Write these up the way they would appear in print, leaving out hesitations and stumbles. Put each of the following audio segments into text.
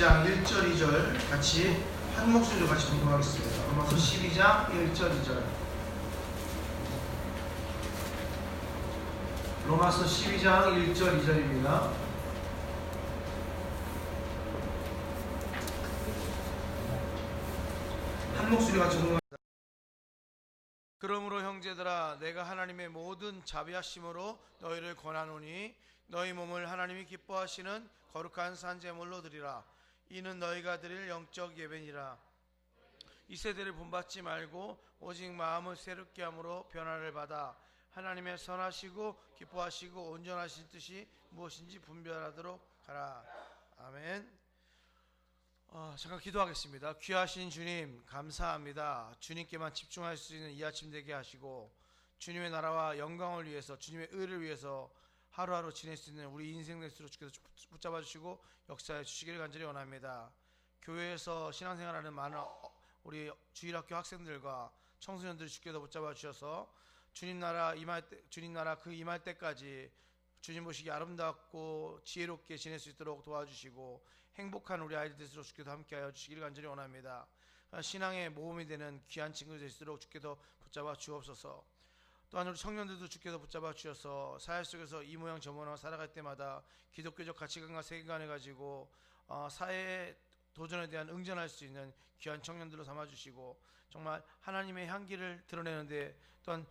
1절 2절 같이 한 목소리로 같이 공부하겠습니다. 로마서 12장 1절 2절. 로마서 12장 1절 2절입니다. 한 목소리 같이 공부합니다. 그러므로 형제들아, 내가 하나님의 모든 자비하심으로 너희를 권하노니 너희 몸을 하나님이 기뻐하시는 거룩한 산제물로 드리라. 이는 너희가 드릴 영적 예배니라. 이 세대를 본받지 말고 오직 마음을 새롭게 함으로 변화를 받아 하나님의 선하시고 기뻐하시고 온전하신 뜻이 무엇인지 분별하도록 하라. 아멘. 잠깐 기도하겠습니다. 귀하신 주님, 감사합니다. 주님께만 집중할 수 있는 이 아침 되게 하시고 주님의 나라와 영광을 위해서, 주님의 의를 위해서 하루하루 지낼 수 있는 우리 인생 넷으로 주께서 붙잡아 주시고 역사해 주시기를 간절히 원합니다. 교회에서 신앙생활하는 많은 우리 주일학교 학생들과 청소년들 주께서 붙잡아 주셔서 주님 나라 그 임할 때까지 주님 보시기 아름답고 지혜롭게 지낼 수 있도록 도와주시고 행복한 우리 아이들들로 주께서 함께하여 주시기를 간절히 원합니다. 신앙의 모험이 되는 귀한 친구들 될수록 주께서 붙잡아 주옵소서. 또한 우리 청년들도 주께서 붙잡아 주셔서 사회 속에서 이 모양 저 모양 살아갈 때마다 기독교적 가치관과 세계관을 가지고 사회의 도전에 대한 응전할 수 있는 귀한 청년들로 삼아주시고 정말 하나님의 향기를 드러내는데 또한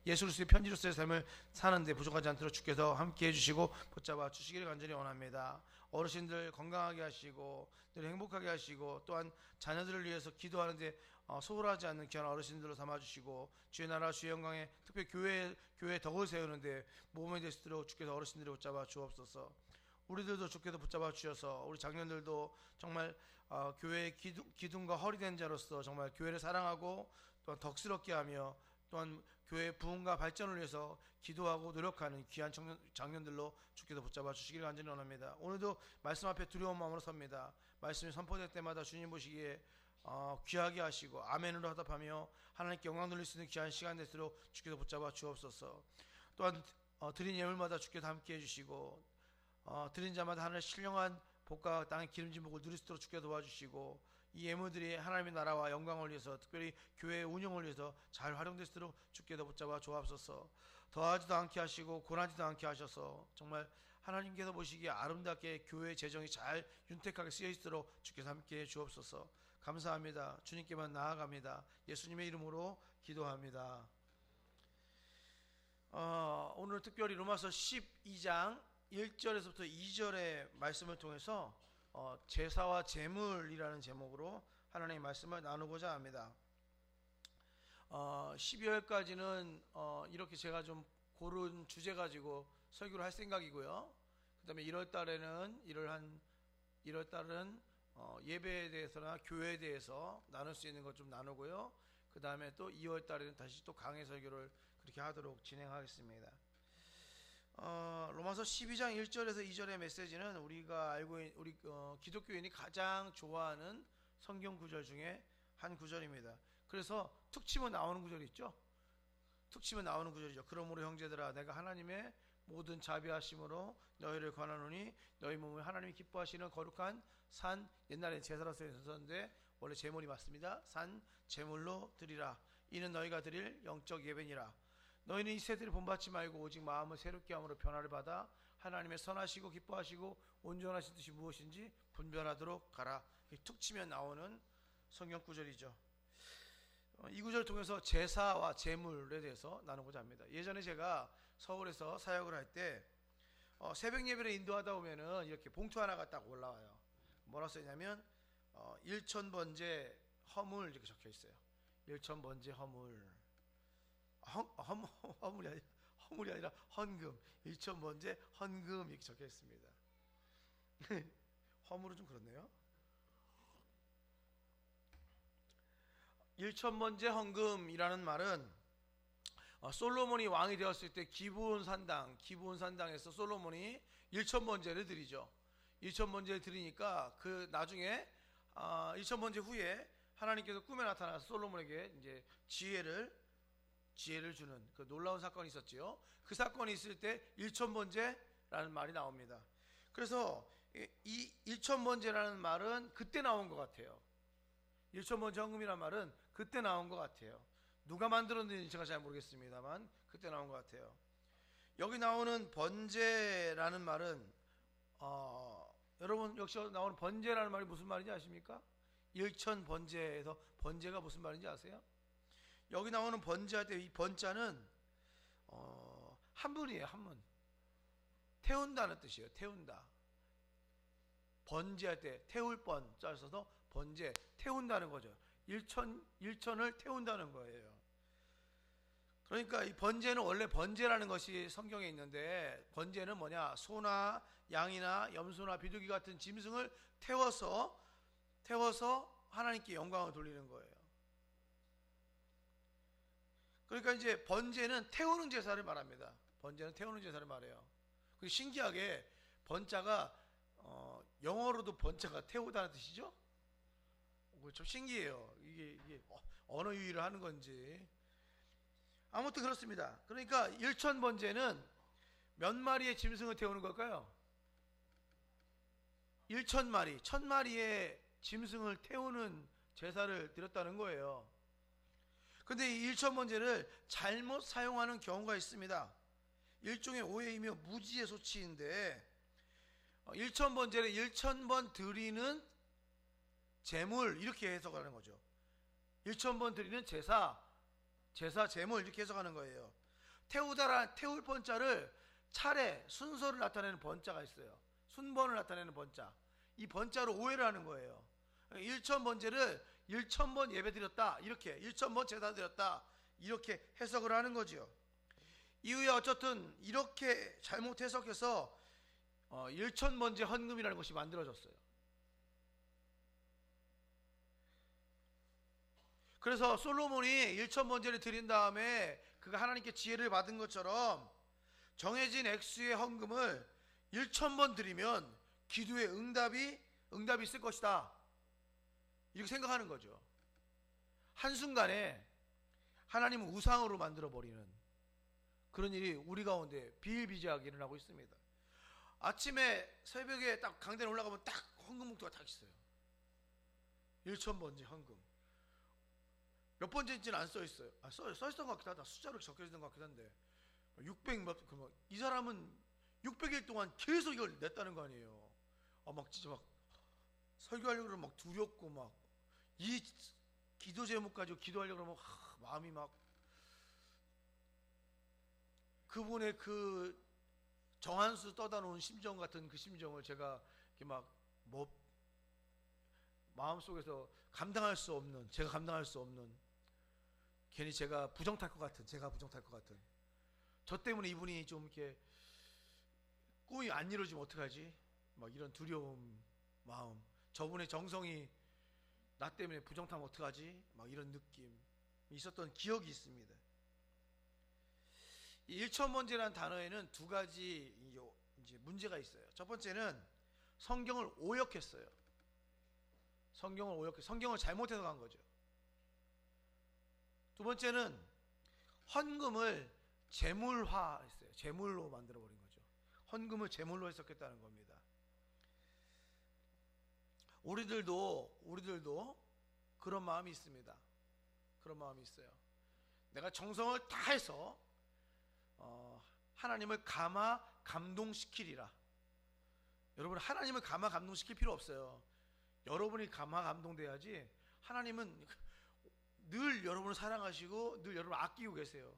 예수로서의 편지로서의 삶을 사는데 부족하지 않도록 주께서 함께 해주시고 붙잡아 주시기를 간절히 원합니다. 어르신들 건강하게 하시고 늘 행복하게 하시고 또한 자녀들을 위해서 기도하는데 소홀하지 않는 귀한 어르신들로 삼아주시고 주의 나라 주의 영광에 특별히 교회 덕을 세우는데 모범이 될 수 있도록 주께서 어르신들을 붙잡아 주옵소서. 우리들도 주께서 붙잡아 주셔서 우리 장년들도 정말 교회의 기둥과 허리된 자로서 정말 교회를 사랑하고 또한 덕스럽게 하며 또한 교회의 부흥과 발전을 위해서 기도하고 노력하는 귀한 장년들로 주께서 붙잡아 주시기를 간절히 원합니다. 오늘도 말씀 앞에 두려운 마음으로 섭니다. 말씀이 선포될 때마다 주님 보시기에 귀하게 하시고 아멘으로 화답하며 하나님께 영광 돌릴 수 있는 귀한 시간 될수록 주께서 붙잡아 주옵소서. 또한 드린 예물마다 주께서 함께 해주시고 드린 자마다 하늘의 신령한 복과 땅의 기름진 복을 누릴 수 있도록 주께서 도와주시고 이 예물들이 하나님의 나라와 영광을 위해서 특별히 교회의 운영을 위해서 잘 활용될 수 있도록 주께서 붙잡아 주옵소서. 더하지도 않게 하시고 고난지도 않게 하셔서 정말 하나님께서 보시기에 아름답게 교회의 재정이 잘 윤택하게 쓰여 있도록 주께서 함께 해 주옵소서. 감사합니다. 주님께만 나아갑니다. 예수님의 이름으로 기도합니다. 오늘 특별히 로마서 12장 1절에서부터 2절의 말씀을 통해서 제사와 제물이라는 제목으로 하나님의 말씀을 나누고자 합니다. 12월까지는 이렇게 제가 좀 고른 주제 가지고 설교를 할 생각이고요. 그 다음에 1월달은 예배에 대해서나 교회에 대해서 나눌 수 있는 것 좀 나누고요. 그 다음에 또 2월달에는 다시 또 강해 설교를 그렇게 하도록 진행하겠습니다. 로마서 12장 1절에서 2절의 메시지는 우리가 알고 있는 우리 기독교인이 가장 좋아하는 성경 구절 중에 한 구절입니다. 그래서 툭 치면 나오는 구절이 있죠. 툭 치면 나오는 구절이죠. 그러므로 형제들아, 내가 하나님의 모든 자비하심으로 너희를 권하노니 너희 몸을 하나님이 기뻐하시는 거룩한 산, 옛날에 제사로서 썼는데 원래 제물이 맞습니다. 산 제물로 드리라. 이는 너희가 드릴 영적 예배니라. 너희는 이 세대를 본받지 말고 오직 마음을 새롭게 함으로 변화를 받아 하나님의 선하시고 기뻐하시고 온전하신 뜻이 무엇인지 분별하도록 가라. 툭 치면 나오는 성경 구절이죠. 이 구절을 통해서 제사와 제물에 대해서 나누고자 합니다. 예전에 제가 서울에서 사역을 할 때 새벽 예배를 인도하다 보면은 이렇게 봉투 하나가 딱 올라와요. 뭐라 써있냐면 1,000번째 허물 이렇게 적혀 있어요. 1,000번째 허물. 허물이 아니라 헌금. 1,000번째 헌금 이렇게 적혀 있습니다. 허물은 좀 그렇네요. 1,000번째 헌금이라는 말은 솔로몬이 왕이 되었을 때 기브온 산당에서 솔로몬이 1,000번째를 드리죠. 1,000번째를 드리니까 그 나중에 1,000번째 후에 하나님께서 꿈에 나타나서 솔로몬에게 이제 지혜를 주는 그 놀라운 사건이 있었지요. 그 사건이 있을 때 1,000번째라는 말이 나옵니다. 그래서 이 일천번제라는 말은 그때 나온 것 같아요. 일천번제 헌금이라는 말은 그때 나온 것 같아요. 누가 만들었는지 제가 잘 모르겠습니다만 그때 나온 것 같아요. 여기 나오는 번제라는 말은 여러분 역시 나오는 번제라는 말이 무슨 말인지 아십니까? 일천번제에서 번제가 무슨 말인지 아세요? 여기 나오는 번제할 때 이 번자는 한문이에요. 한문. 태운다는 뜻이에요. 태운다. 번제할 때 태울 번 짜서 번제, 태운다는 거죠. 일천을 태운다는 거예요. 그러니까 이 번제는 원래 번제라는 것이 성경에 있는데, 번제는 뭐냐? 소나 양이나 염소나 비둘기 같은 짐승을 태워서 하나님께 영광을 돌리는 거예요. 그러니까 이제 번제는 태우는 제사를 말합니다. 번제는 태우는 제사를 말해요. 그 신기하게 번자가 영어로도 번자가 태우다는 뜻이죠. 좀 신기해요. 이게 언어 유희를 하는 건지. 아무튼 그렇습니다. 그러니까 일천번제는 몇 마리의 짐승을 태우는 걸까요? 1000마리, 1000마리의 짐승을 태우는 제사를 드렸다는 거예요. 근데 이 일천번제를 잘못 사용하는 경우가 있습니다. 일종의 오해이며 무지의 소치인데, 일천번제를 1000번 드리는 제물 이렇게 해석하는 거죠. 1000번 드리는 제사 제물 이렇게 해석하는 거예요. 태울 번자를 차례 순서를 나타내는 번자가 있어요. 순번을 나타내는 번자. 이 번자로 오해를 하는 거예요. 1000번제를 1000번 예배 드렸다, 이렇게 1000번 제사 드렸다, 이렇게 해석을 하는 거죠. 이후에 어쨌든 이렇게 잘못 해석해서 1000번제 헌금이라는 것이 만들어졌어요. 그래서 솔로몬이 1000번제를 드린 다음에 그가 하나님께 지혜를 받은 것처럼 정해진 액수의 헌금을 1000번 드리면 기도의 응답이 있을 것이다, 이렇게 생각하는 거죠. 한순간에 하나님을 우상으로 만들어버리는 그런 일이 우리 가운데 비일비재하게 일어나고 있습니다. 아침에 새벽에 딱 강단에 올라가면 딱 헌금 봉투가 딱 있어요. 1000번째 헌금. 몇 번째인지는 안 써 있어요. 써 있던 것 같기도 하다. 숫자로 적혀 있는 것 같기도 한데 600몇, 이 사람은 600일 동안 계속 이걸 냈다는 거 아니에요. 막 진짜 막 설교하려고 그러면 막 두렵고, 막 이 기도 제목 가지고 기도하려고 그러면 마음이 막, 그분의 그 정한수 떠다 놓은 심정 같은 그 심정을 제가 이렇게 막 마음속에서 제가 감당할 수 없는, 괜히 제가 부정탈 것 같은, 저 때문에 이분이 좀 이렇게 꿈이 안 이루어지면 어떡하지? 막 이런 두려움 마음, 저분의 정성이 나 때문에 부정타면 어떡하지? 막 이런 느낌 있었던 기억이 있습니다. 이 일천번제라는 단어에는 두 가지 이제 문제가 있어요. 첫 번째는 성경을 오역했어요. 성경을 잘못 해석한 거죠. 두 번째는 헌금을 제물화했어요. 제물로 만들어버린 거죠. 헌금을 제물로 해석했다는 겁니다. 우리들도 그런 마음이 있습니다. 그런 마음이 있어요. 내가 정성을 다해서 하나님을 감동시키리라. 여러분, 하나님을 감동시킬 필요 없어요. 여러분이 감동돼야지. 하나님은 늘 여러분을 사랑하시고 늘 여러분을 아끼고 계세요.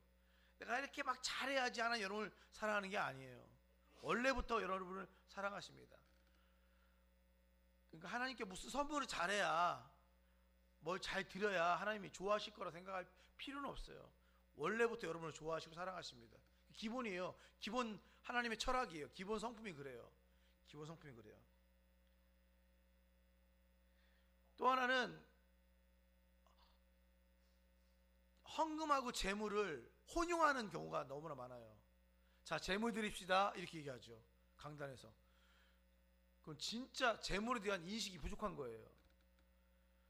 내가 이렇게 막 잘해야지 하나 여러분을 사랑하는 게 아니에요. 원래부터 여러분을 사랑하십니다. 그러니까 하나님께 무슨 선물을 잘해야, 뭘 잘 드려야 하나님이 좋아하실 거라 생각할 필요는 없어요. 원래부터 여러분을 좋아하시고 사랑하십니다. 기본이에요. 기본 하나님의 철학이에요. 기본 성품이 그래요. 또 하나는 헌금하고 재물을 혼용하는 경우가 너무나 많아요. 자, 재물 드립시다 이렇게 얘기하죠. 강단에서. 그건 진짜 재물에 대한 인식이 부족한 거예요.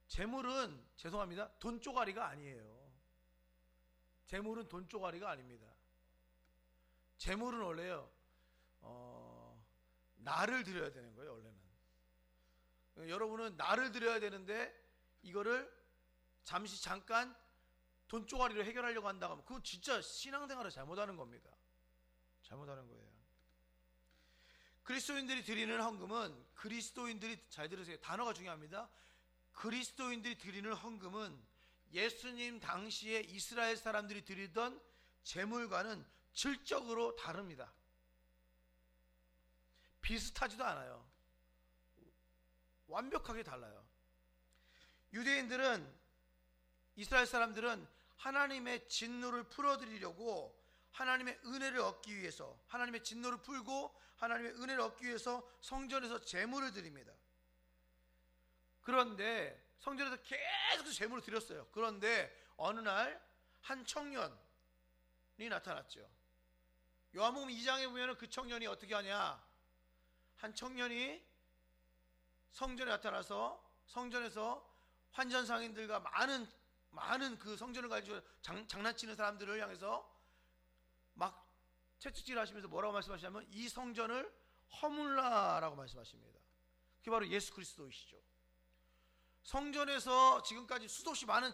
재물은, 죄송합니다, 돈 쪼가리가 아니에요. 재물은 돈 쪼가리가 아닙니다. 재물은 원래요, 나를 드려야 되는 거예요. 원래는 여러분은 나를 드려야 되는데 이거를 잠깐 돈 쪼가리로 해결하려고 한다고 하면 그건 진짜 신앙생활을 잘못하는 겁니다. 잘못하는 거예요. 그리스도인들이 드리는 헌금은, 그리스도인들이, 잘 들으세요, 단어가 중요합니다. 그리스도인들이 드리는 헌금은 예수님 당시에 이스라엘 사람들이 드리던 제물과는 질적으로 다릅니다. 비슷하지도 않아요. 완벽하게 달라요. 유대인들은, 이스라엘 사람들은 하나님의 진노를 풀어드리려고, 하나님의 은혜를 얻기 위해서, 하나님의 진노를 풀고 하나님의 은혜를 얻기 위해서 성전에서 제물을 드립니다. 그런데 성전에서 계속 제물을 드렸어요. 그런데 어느 날 한 청년이 나타났죠. 요한복음 2장에 보면 그 청년이 어떻게 하냐, 한 청년이 성전에 나타나서 성전에서 환전상인들과 많은 그 성전을 가지고 장난치는 사람들을 향해서 막 채찍질 하시면서 뭐라고 말씀하시냐면 이 성전을 허물라라고 말씀하십니다. 그게 바로 예수 그리스도이시죠. 성전에서 지금까지 수없이 많은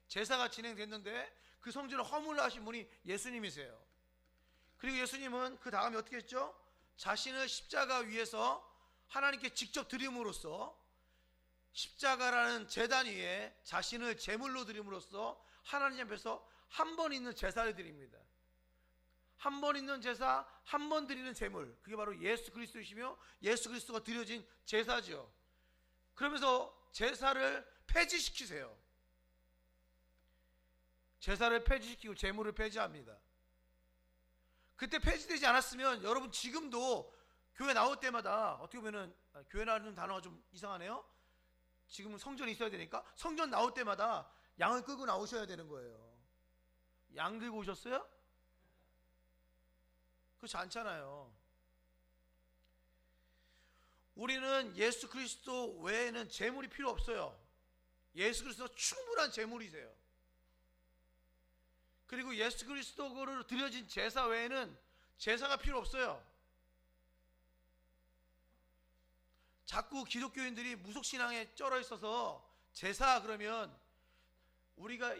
제사가 진행됐는데 그 성전을 허물라 하신 분이 예수님이세요. 그리고 예수님은 그 다음에 어떻게 했죠? 자신을 십자가 위에서 하나님께 직접 드림으로써, 십자가라는 제단 위에 자신을 제물로 드림으로써 하나님 앞에서 한 번 있는 제사를 드립니다. 한 번 있는 제사, 한 번 드리는 제물, 그게 바로 예수 그리스도이시며 예수 그리스도가 드려진 제사죠. 그러면서 제사를 폐지시키세요. 제사를 폐지시키고 제물을 폐지합니다. 그때 폐지되지 않았으면 여러분 지금도 교회 나올 때마다, 어떻게 보면은 교회 나오는 단어가 좀 이상하네요. 지금은 성전이 있어야 되니까 성전 나올 때마다 양을 끌고 나오셔야 되는 거예요. 양 들고 오셨어요? 그렇지 않잖아요. 우리는 예수 그리스도 외에는 제물이 필요 없어요. 예수 그리스도가 충분한 제물이세요. 그리고 예수 그리스도로 드려진 제사 외에는 제사가 필요 없어요. 자꾸 기독교인들이 무속신앙에 쩔어 있어서 제사 그러면 우리가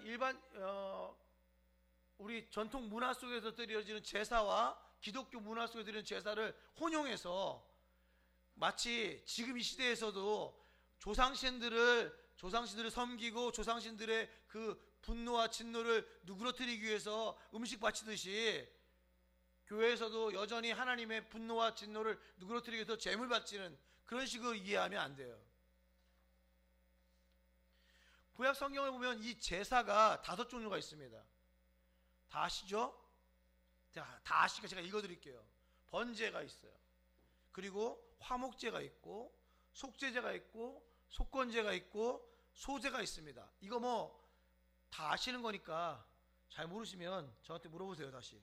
우리 전통 문화 속에서 드려지는 제사와 기독교 문화 속에 드리는 제사를 혼용해서 마치 지금 이 시대에서도 조상신들을 섬기고 조상신들의 그 분노와 진노를 누그러뜨리기 위해서 음식 바치듯이 교회에서도 여전히 하나님의 분노와 진노를 누그러뜨리기 위해서 제물 바치는 그런 식으로 이해하면 안 돼요. 구약 성경을 보면 이 제사가 5종류가 있습니다. 다 아시죠? 다 아시니까 제가 읽어드릴게요. 번제가 있어요. 그리고 화목제가 있고 속죄제가 있고 속건제가 있고 소제가 있습니다. 이거 뭐 다 아시는 거니까 잘 모르시면 저한테 물어보세요. 다시.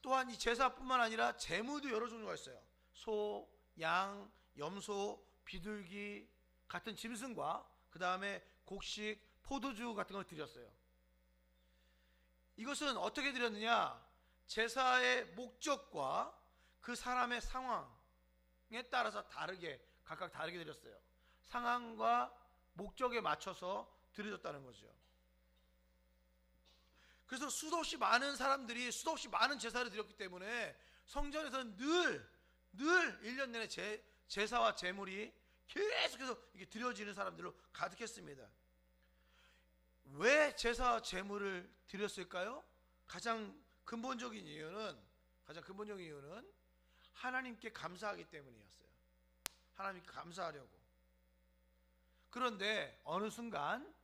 또한 이 제사뿐만 아니라 제물도 여러 종류가 있어요. 소, 양, 염소, 비둘기 같은 짐승과 그 다음에 곡식, 포도주 같은 걸 드렸어요. 이것은 어떻게 드렸느냐? 제사의 목적과 그 사람의 상황에 따라서 각각 다르게 드렸어요. 상황과 목적에 맞춰서 드려졌다는 거죠. 그래서 수없이 많은 사람들이 수없이 많은 제사를 드렸기 때문에 성전에서는 늘 1년 내내 제사와 제물이 계속해서 이렇게 드려지는 사람들로 가득했습니다. 왜 제사와 제물을 드렸을까요? 가장 근본적인 이유는 하나님께 감사하기 때문이었어요. 하나님께 감사하려고. 그런데 어느 순간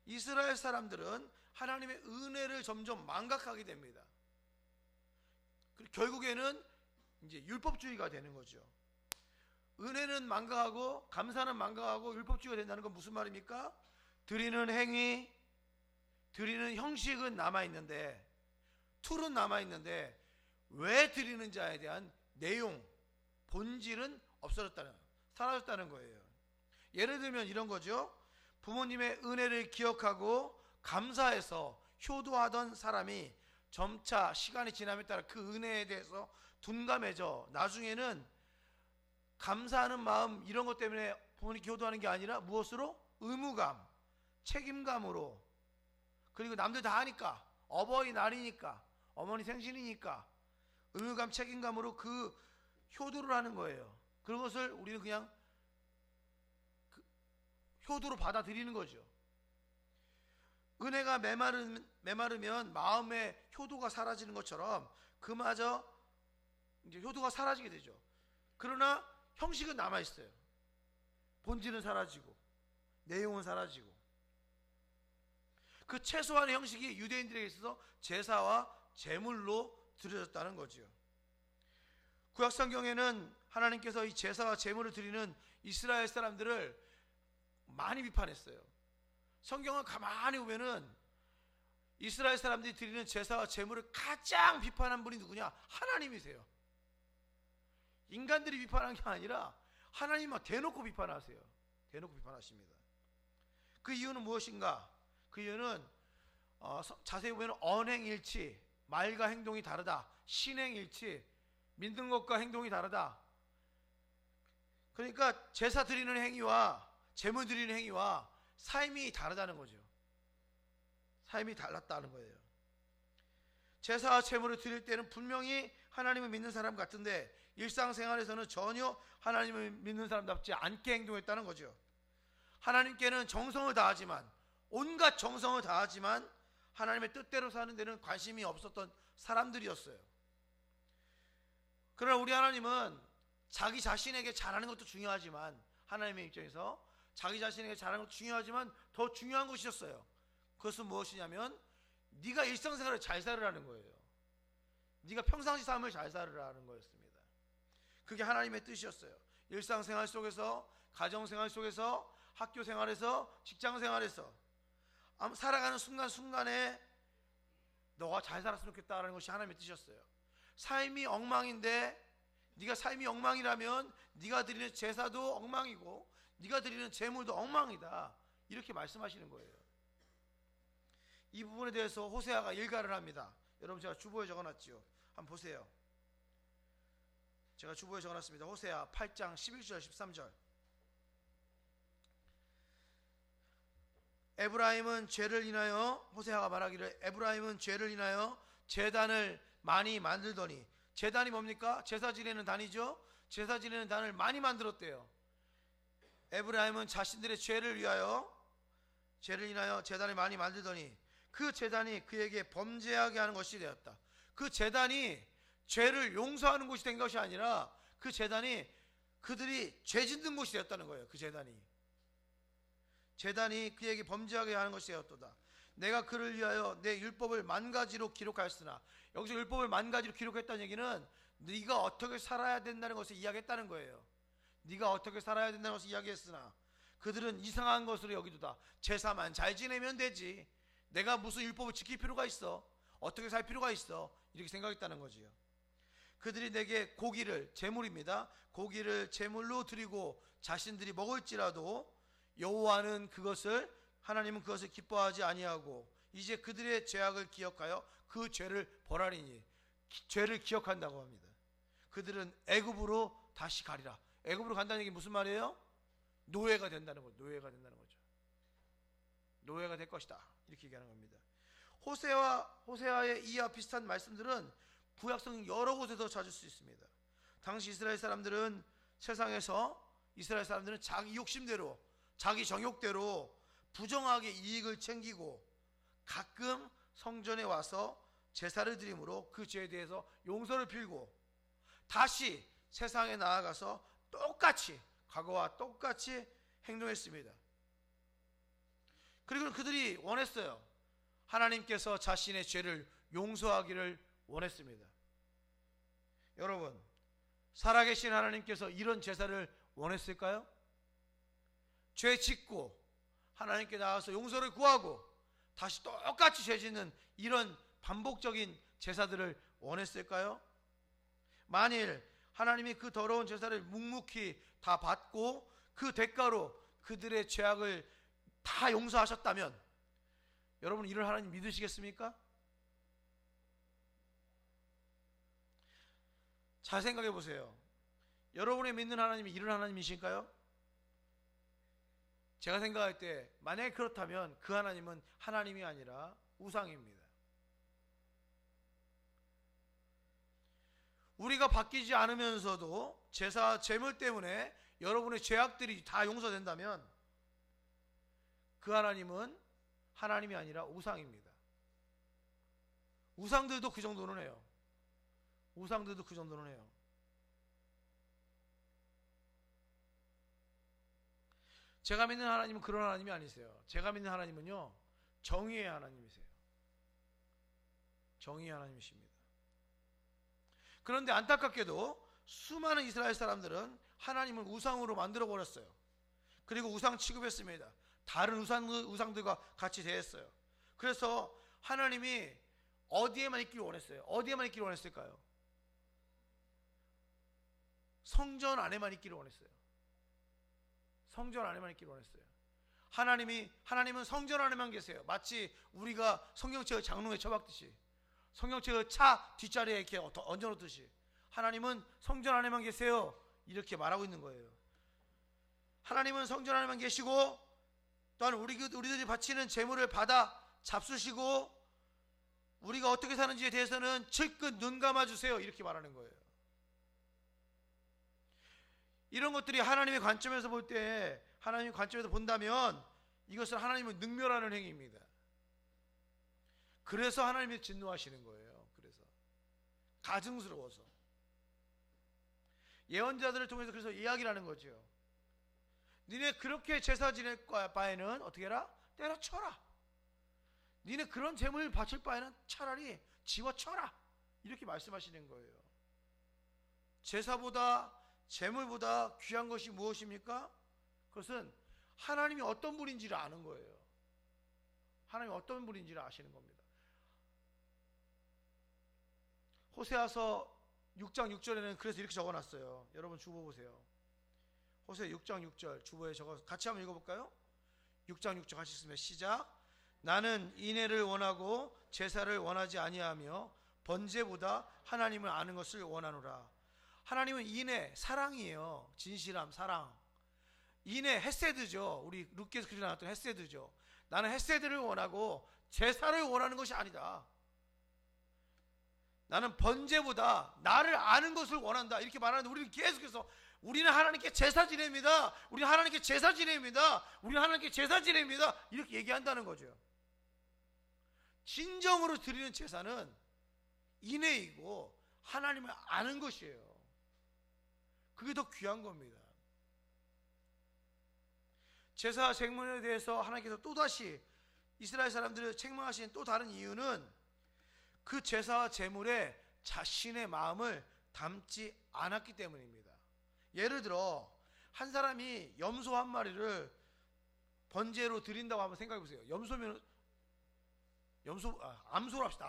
이스라엘 사람들은 하나님의 은혜를 점점 망각하게 됩니다. 그리고 결국에는 이제 율법주의가 되는 거죠. 은혜는 망각하고 감사는 망각하고 율법주의가 된다는 건 무슨 말입니까? 드리는 행위, 드리는 형식은 남아있는데, 툴은 남아있는데 왜 드리는지에 대한 내용, 본질은 사라졌다는 거예요. 예를 들면 이런 거죠. 부모님의 은혜를 기억하고 감사해서 효도하던 사람이 점차 시간이 지남에 따라 그 은혜에 대해서 둔감해져 나중에는 감사하는 마음 이런 것 때문에 부모님께 효도하는 게 아니라 무엇으로? 의무감, 책임감으로, 그리고 남들 다 하니까, 어버이날이니까, 어머니 생신이니까 의무감, 책임감으로 그 효도를 하는 거예요. 그것을 우리는 그냥 효도로 받아들이는 거죠. 은혜가 메마르면 마음의 효도가 사라지는 것처럼 그마저 이제 효도가 사라지게 되죠. 그러나 형식은 남아있어요. 본질은 사라지고 내용은 사라지고. 그 최소한의 형식이 유대인들에게 있어서 제사와 제물로 드려졌다는 거죠. 구약성경에는 하나님께서 이 제사와 제물을 드리는 이스라엘 사람들을 많이 비판했어요. 성경을 가만히 보면은 이스라엘 사람들이 드리는 제사와 제물을 가장 비판한 분이 누구냐? 하나님이세요. 인간들이 비판한 게 아니라 하나님만 대놓고 비판하세요. 대놓고 비판하십니다. 그 이유는 무엇인가? 그 이유는 자세히 보면 언행일치, 말과 행동이 다르다. 신행일치, 믿는 것과 행동이 다르다. 그러니까 제사 드리는 행위와 제물 드리는 행위와 삶이 다르다는 거죠. 삶이 달랐다는 거예요. 제사와 제물을 드릴 때는 분명히 하나님을 믿는 사람 같은데 일상생활에서는 전혀 하나님을 믿는 사람답지 않게 행동했다는 거죠. 하나님께는 정성을 다하지만, 온갖 정성을 다하지만 하나님의 뜻대로 사는 데는 관심이 없었던 사람들이었어요. 그러나 우리 하나님은 자기 자신에게 잘하는 것도 중요하지만, 하나님의 입장에서 자기 자신에게 잘하는 것도 중요하지만 더 중요한 것이었어요. 그것은 무엇이냐면 네가 일상생활을 잘 살으라는 거예요. 네가 평상시 삶을 잘 살으라는 거였습니다. 그게 하나님의 뜻이었어요. 일상생활 속에서, 가정생활 속에서, 학교생활에서, 직장생활에서 살아가는 순간순간에 너가 잘 살았으면 좋겠다라는 것이 하나님의 뜻이었어요. 삶이 엉망인데, 네가 삶이 엉망이라면 네가 드리는 제사도 엉망이고 네가 드리는 제물도 엉망이다, 이렇게 말씀하시는 거예요. 이 부분에 대해서 호세아가 일갈을 합니다. 여러분, 제가 주보에 적어놨지요. 한번 보세요. 제가 주보에 적어놨습니다. 호세아 8장 11절 13절. 에브라임은 죄를 인하여, 호세아가 말하기를 에브라임은 죄를 인하여 제단을 많이 만들더니, 제단이 뭡니까? 제사 지내는 단이죠. 제사 지내는 단을 많이 만들었대요. 에브라임은 자신들의 죄를 인하여 제단을 많이 만들더니 그 제단이 그에게 범죄하게 하는 것이 되었다. 그 제단이 죄를 용서하는 곳이 된 것이 아니라 그 제단이 그들이 죄 짓는 곳이 되었다는 거예요. 그 제단이 그에게 범죄하게 하는 것이 되었도다. 내가 그를 위하여 내 율법을 만가지로 기록하였으나, 여기서 율법을 만가지로 기록했다는 얘기는 네가 어떻게 살아야 된다는 것을 이야기했다는 거예요. 네가 어떻게 살아야 된다는 것을 이야기했으나 그들은 이상한 것으로 여기도다. 제사만 잘 지내면 되지, 내가 무슨 율법을 지킬 필요가 있어, 어떻게 살 필요가 있어, 이렇게 생각했다는 거지요. 그들이 내게 고기를, 제물입니다, 고기를 제물로 드리고 자신들이 먹을지라도 여호와는 하나님은 그것을 기뻐하지 아니하고 이제 그들의 죄악을 기억하여 그 죄를 벌하리니, 죄를 기억한다고 합니다. 그들은 애굽으로 다시 가리라. 애굽으로 간다는 얘기 무슨 말이에요? 노예가 된다는 거죠. 노예가 될 것이다, 이렇게 얘기하는 겁니다. 호세아의 이와 비슷한 말씀들은 구약성경 여러 곳에서 찾을 수 있습니다. 당시 이스라엘 사람들은 자기 욕심대로, 자기 정욕대로 부정하게 이익을 챙기고 가끔 성전에 와서 제사를 드림으로 그 죄에 대해서 용서를 빌고 다시 세상에 나아가서 똑같이, 과거와 똑같이 행동했습니다. 그리고 그들이 원했어요. 하나님께서 자신의 죄를 용서하기를 원했습니다. 여러분, 살아계신 하나님께서 이런 제사를 원했을까요? 죄 짓고 하나님께 나와서 용서를 구하고 다시 똑같이 죄 짓는 이런 반복적인 제사들을 원했을까요? 만일 하나님이 그 더러운 제사를 묵묵히 다 받고 그 대가로 그들의 죄악을 다 용서하셨다면 여러분, 이런 하나님 믿으시겠습니까? 잘 생각해 보세요. 여러분의 믿는 하나님이 이런 하나님이실까요? 제가 생각할 때 만약에 그렇다면 그 하나님은 하나님이 아니라 우상입니다. 우리가 바뀌지 않으면서도 제사 제물 때문에 여러분의 죄악들이 다 용서된다면 그 하나님은 하나님이 아니라 우상입니다. 우상들도 그 정도는 해요. 우상들도 그 정도는 해요. 제가 믿는 하나님은 그런 하나님이 아니세요. 제가 믿는 하나님은요, 정의의 하나님이세요. 정의의 하나님이십니다. 그런데 안타깝게도 수많은 이스라엘 사람들은 하나님을 우상으로 만들어 버렸어요. 그리고 우상 취급했습니다. 다른 우상들과 같이 대했어요. 그래서 하나님이 어디에만 있기를 원했어요? 어디에만 있기를 원했을까요? 성전 안에만 있기를 원했어요. 성전 안에만 있기를 원했어요. 하나님은 성전 안에만 계세요. 마치 우리가 성경책을 장롱에 쳐박듯이, 성경책을 차 뒷자리에 이렇게 얹어놓듯이 하나님은 성전 안에만 계세요. 이렇게 말하고 있는 거예요. 하나님은 성전 안에만 계시고 또한 우리들이 바치는 제물을 받아 잡수시고 우리가 어떻게 사는지에 대해서는 질끈 눈 감아주세요. 이렇게 말하는 거예요. 이런 것들이 하나님의 관점에서 볼 때, 하나님의 관점에서 본다면 이것은 하나님을 능멸하는 행위입니다. 그래서 하나님이 진노하시는 거예요. 그래서 가증스러워서 예언자들을 통해서 그래서 이야기를 하는 거죠. 니네 그렇게 제사 지낼 바에는 어떻게 해라? 때려쳐라. 니네 그런 제물 바칠 바에는 차라리 지워쳐라. 이렇게 말씀하시는 거예요. 제사보다 제물보다 귀한 것이 무엇입니까? 그것은 하나님이 어떤 분인지를 아는 거예요. 하나님이 어떤 분인지를 아시는 겁니다. 호세아서 6장 6절에는 그래서 이렇게 적어놨어요. 여러분 주보 보세요. 호세 6장 6절 주보에 적어서 같이 한번 읽어볼까요? 6장 6절 같이 읽으면 시작. 나는 인애를 원하고 제사를 원하지 아니하며 번제보다 하나님을 아는 것을 원하노라. 하나님은 인애, 사랑이에요. 진실함, 사랑. 인애, 헤세드죠. 우리 룻기에서 그리 나왔던 헤세드죠. 나는 헤세드를 원하고 제사를 원하는 것이 아니다. 나는 번제보다 나를 아는 것을 원한다. 이렇게 말하는데 우리는 계속해서 우리는 하나님께 제사 지냅니다. 우리는 하나님께 제사 지냅니다. 우리는 하나님께 제사 지냅니다. 이렇게 얘기한다는 거죠. 진정으로 드리는 제사는 인애이고 하나님을 아는 것이에요. 그게 더 귀한 겁니다. 제사 제물에 대해서 하나님께서 또다시 이스라엘 사람들을 책망하신 또 다른 이유는 그 제사와 제물에 자신의 마음을 담지 않았기 때문입니다. 예를 들어 한 사람이 염소 한 마리를 번제로 드린다고 한번 생각해 보세요. 암소로 합시다.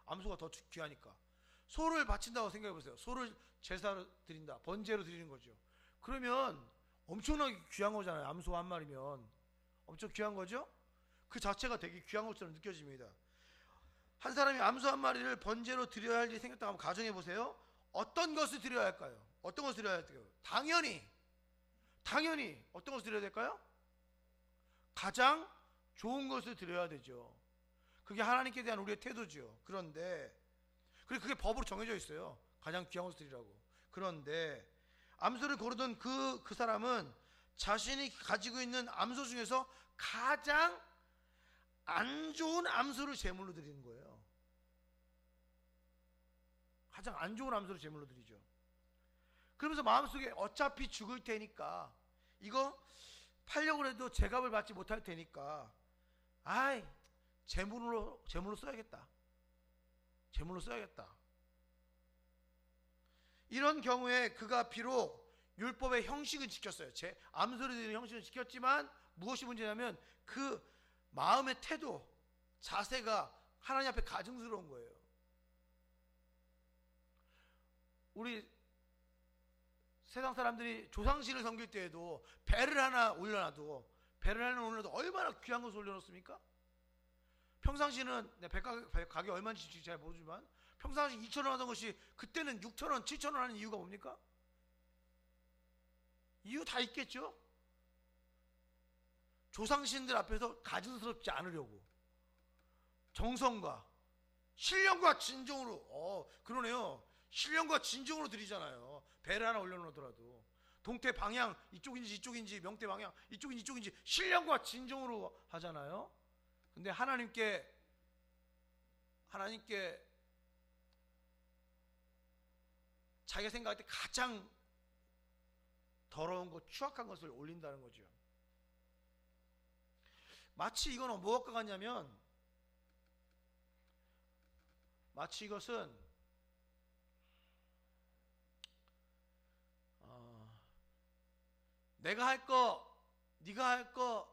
암소가 더 귀하니까 소를 바친다고 생각해 보세요. 소를 제사로 드린다, 번제로 드리는 거죠. 그러면 엄청나게 귀한 거잖아요. 암소 한 마리면 엄청 귀한 거죠. 그 자체가 되게 귀한 것처럼 느껴집니다. 한 사람이 암소 한 마리를 번제로 드려야 할 일이 생겼다고 한번 가정해 보세요. 어떤 것을 드려야 할까요? 어떤 것을 드려야 할까요? 당연히 어떤 것을 드려야 될까요? 가장 좋은 것을 드려야 되죠. 그게 하나님께 대한 우리의 태도죠. 그런데 그리고 그게 법으로 정해져 있어요. 가장 귀한 것을 드리라고. 그런데 암소를 고르던 그 사람은 자신이 가지고 있는 암소 중에서 가장 안 좋은 암소를 제물로 드리는 거예요. 가장 안 좋은 암소를 제물로 드리죠. 그러면서 마음속에 어차피 죽을 테니까 이거 팔려고 해도 제값을 받지 못할 테니까 제물로 써야겠다. 제물로 써야겠다. 이런 경우에 그가 비록 율법의 형식은 지켰어요. 암소를 드리는 형식은 지켰지만 무엇이 문제냐면 그 마음의 태도, 자세가 하나님 앞에 가증스러운 거예요. 우리 세상 사람들이 조상신을 섬길 때에도 배를 하나 올려놔도 얼마나 귀한 것을 올려놓습니까? 평상시는 배 가격이 얼마인지 잘 모르지만 평상시 2,000원 하던 것이 그때는 6,000원, 7,000원 하는 이유가 뭡니까? 이유 다 있겠죠? 조상신들 앞에서 가증스럽지 않으려고 정성과 신령과 진정으로, 그러네요. 신령과 진정으로 드리잖아요. 배를 하나 올려놓더라도 동태 방향 이쪽인지 명태 방향 이쪽인지 신령과 진정으로 하잖아요. 근데 하나님께 자기가 생각할 때 가장 더러운 것, 추악한 것을 올린다는 거죠. 마치 이거는 무엇과 같냐면, 마치 이것은 내가 할 거, 네가 할 거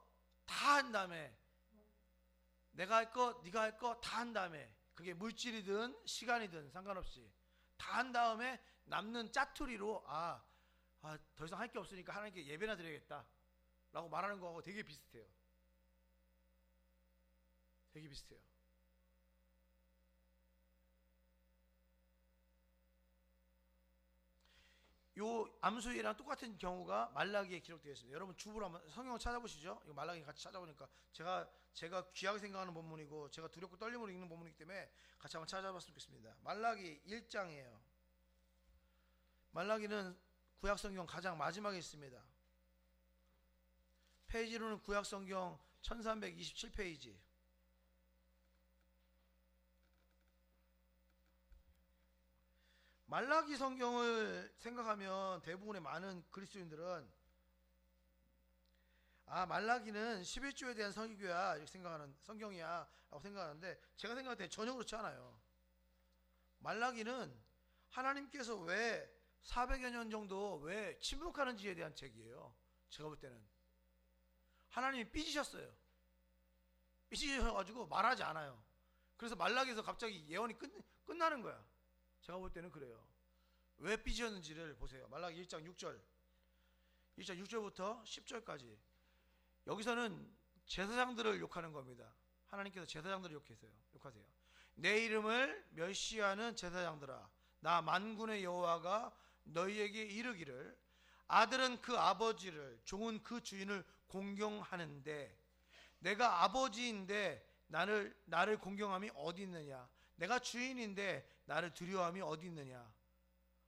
다 한 다음에, 내가 할 거, 네가 할 거 다 한 다음에, 그게 물질이든 시간이든 상관없이 다 한 다음에 남는 짜투리로 더 이상 할 게 없으니까 하나님께 예배나 드려야겠다 라고 말하는 거하고 되게 비슷해요. 되게 비슷해요. 요 암수일이랑 똑같은 경우가 말라기에 기록되어 있습니다. 여러분 주부로 한번 성경을 찾아보시죠. 이거 말라기 같이 찾아보니까 제가 귀하게 생각하는 본문이고 제가 두렵고 떨림으로 읽는 본문이기 때문에 같이 한번 찾아봤으면 좋겠습니다. 말라기 1장이에요. 말라기는 구약성경 가장 마지막에 있습니다. 페이지로는 구약성경 1327페이지. 말라기 성경을 생각하면 대부분의 많은 그리스도인들은 말라기는 11조에 대한 설교야 이렇게 생각하는, 성경이야 라고 생각하는데, 제가 생각할 때 전혀 그렇지 않아요. 말라기는 하나님께서 왜 400여 년 정도 왜 침묵하는지에 대한 책이에요. 제가 볼 때는 하나님이 삐지셨어요. 삐지셔가지고 말하지 않아요. 그래서 말라기에서 갑자기 예언이 끝나는 거야. 제가 볼 때는 그래요. 왜 삐지셨는지를 보세요. 말라기 1장 6절 6절부터 10절까지. 여기서는 제사장들을 욕하는 겁니다. 하나님께서 제사장들을 욕하세요. 내 이름을 멸시하는 제사장들아, 나 만군의 여호와가 너희에게 이르기를, 아들은 그 아버지를, 종은 그 주인을 공경하는데 내가 아버지인데 나를 공경함이 어디 있느냐? 내가 주인인데 나를 두려워함이 어디 있느냐?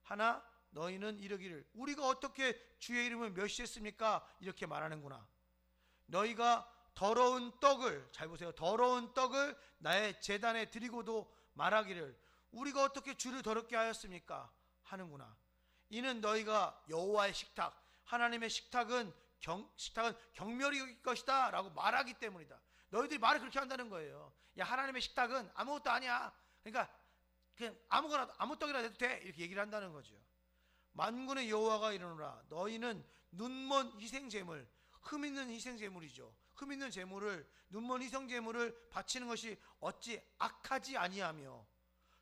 하나 너희는 이르기를, 우리가 어떻게 주의 이름을 멸시했습니까? 이렇게 말하는구나. 너희가 더러운 떡을, 잘 보세요, 더러운 떡을 나의 제단에 드리고도 말하기를, 우리가 어떻게 주를 더럽게 하였습니까? 하는구나. 이는 너희가 여호와의 식탁, 하나님의 식탁은 경멸이 여길 것이다 라고 말하기 때문이다. 너희들이 말을 그렇게 한다는 거예요. 야, 하나님의 식탁은 아무것도 아니야. 그러니까 그냥 아무 떡이나 돼도 돼, 이렇게 얘기를 한다는 거죠. 만군의 여호와가 이르노라, 너희는 눈먼 희생제물, 흠있는 희생제물이죠. 흠있는 제물을, 눈먼 희생제물을 바치는 것이 어찌 악하지 아니하며,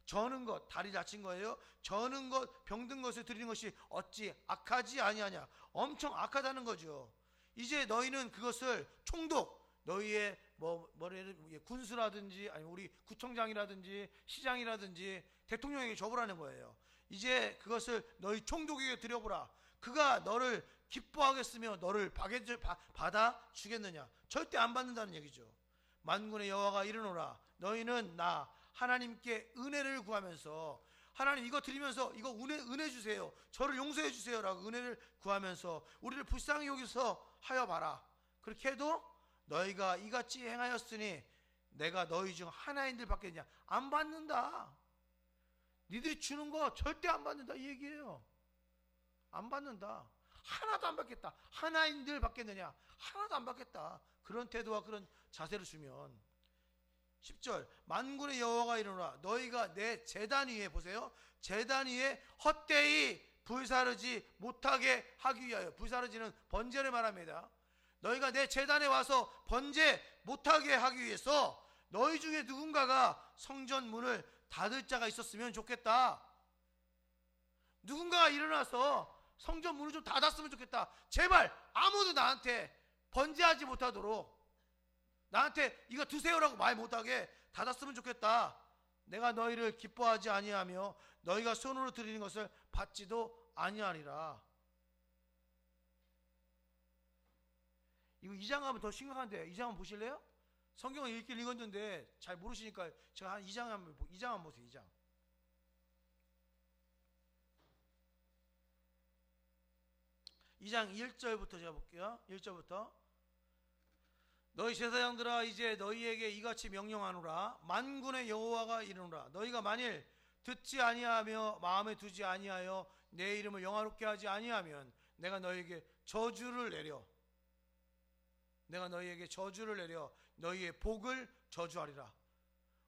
저는 것, 다리 다친 거예요. 저는 것, 병든 것을 드리는 것이 어찌 악하지 아니하냐. 엄청 악하다는 거죠. 이제 너희는 그것을 총독, 너희의 군수라든지 아니면 우리 구청장이라든지 시장이라든지 대통령에게 줘보라는 거예요. 이제 그것을 너희 총독에게 드려보라. 그가 너를 기뻐하겠으며 너를 받아 주겠느냐? 절대 안 받는다는 얘기죠. 만군의 여호와가 이르노라, 너희는 나 하나님께 은혜를 구하면서, 하나님 이거 드리면서 이거 은혜 주세요, 저를 용서해 주세요 라고 은혜를 구하면서 우리를 불쌍히 여기서 하여 봐라. 그렇게 해도 너희가 이같이 행하였으니 내가 너희 중 하나인들 받겠느냐? 안 받는다. 니들이 주는 거 절대 안 받는다 이 얘기예요. 안 받는다. 하나도 안 받겠다. 하나인들 받겠느냐? 하나도 안 받겠다. 그런 태도와 그런 자세를 주면. 10절, 만군의 여호와가 이르노라, 너희가 내 제단 위에, 보세요, 제단 위에 헛되이 불사르지 못하게 하기 위하여. 불사르지는 번제를 말합니다. 너희가 내 제단에 와서 번제 못하게 하기 위해서 너희 중에 누군가가 성전 문을 닫을 자가 있었으면 좋겠다. 누군가가 일어나서 성전 문을 좀 닫았으면 좋겠다. 제발 아무도 나한테 번제하지 못하도록, 나한테 이거 드세요라고 말 못하게 닫았으면 좋겠다. 내가 너희를 기뻐하지 아니하며 너희가 손으로 드리는 것을 받지도 아니하리라. 이거 2장 가면 더 심각한데 2장 한번 보실래요? 성경을 읽긴 읽었는데 잘 모르시니까 제가 한 2장 한번 보세요. 2장. 2장 1절부터 제가 볼게요. 1절부터. 너희 제사장들아 이제 너희에게 이같이 명령하노라. 만군의 여호와가 이르노라. 너희가 만일 듣지 아니하며 마음에 두지 아니하여 내 이름을 영화롭게 하지 아니하면 내가 너희에게 저주를 내려 너희의 복을 저주하리라.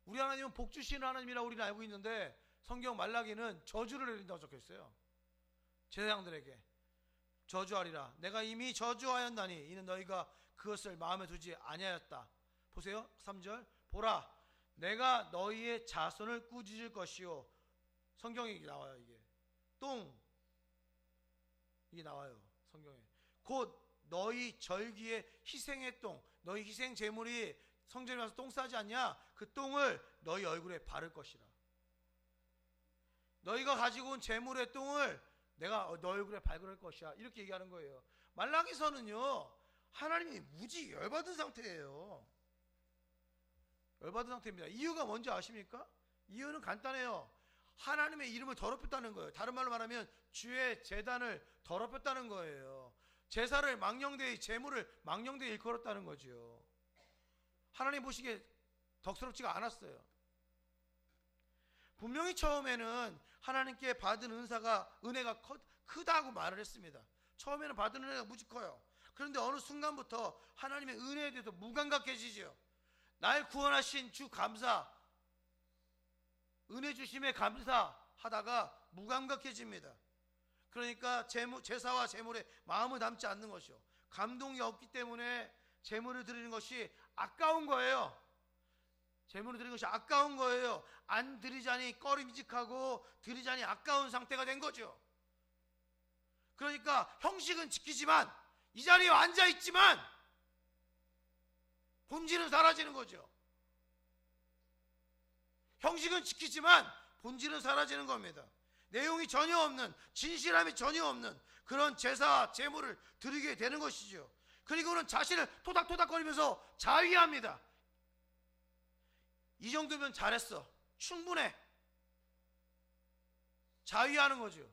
우리 하나님은 복 주시는 하나님이라고 우리는 알고 있는데 성경 말라기는 저주를 내린다고 적혀있어요. 제사장들에게 저주하리라. 내가 이미 저주하였나니 이는 너희가 그것을 마음에 두지 아니하였다. 보세요. 3절. 보라 내가 너희의 자손을 꾸짖을 것이요. 성경에 나와요. 이게 똥 이게 나와요. 성경에. 곧 너희 절기의 희생의 똥, 너희 희생 제물이 성전에 와서 똥 싸지 않냐? 그 똥을 너희 얼굴에 바를 것이라. 너희가 가지고 온 제물의 똥을 내가 너 얼굴에 발그럴 것이야. 이렇게 얘기하는 거예요. 말라기서는요 하나님이 무지 열받은 상태예요. 열받은 상태입니다. 이유가 뭔지 아십니까? 이유는 간단해요. 하나님의 이름을 더럽혔다는 거예요. 다른 말로 말하면 주의 제단을 더럽혔다는 거예요. 제사를 망령되이 제물을 망령되이 일컬었다는 거죠. 하나님 보시기에 덕스럽지가 않았어요. 분명히 처음에는 하나님께 받은 은혜가 크다고 말을 했습니다. 처음에는 받은 은혜가 무지 커요. 그런데 어느 순간부터 하나님의 은혜에 대해서 무감각해지죠. 날 구원하신 주 감사, 은혜 주심에 감사하다가 무감각해집니다. 그러니까 제사와 제물에 마음을 담지 않는 것이요. 감동이 없기 때문에 제물을 드리는 것이 아까운 거예요. 제물을 드리는 것이 아까운 거예요. 안 드리자니 꺼림직하고 드리자니 아까운 상태가 된 거죠. 그러니까 형식은 지키지만 이 자리에 앉아있지만 본질은 사라지는 거죠. 형식은 지키지만 본질은 사라지는 겁니다. 내용이 전혀 없는, 진실함이 전혀 없는 그런 제사, 제물을 드리게 되는 것이죠. 그리고는 자신을 토닥토닥거리면서 자위합니다. 이 정도면 잘했어. 충분해. 자위하는 거죠.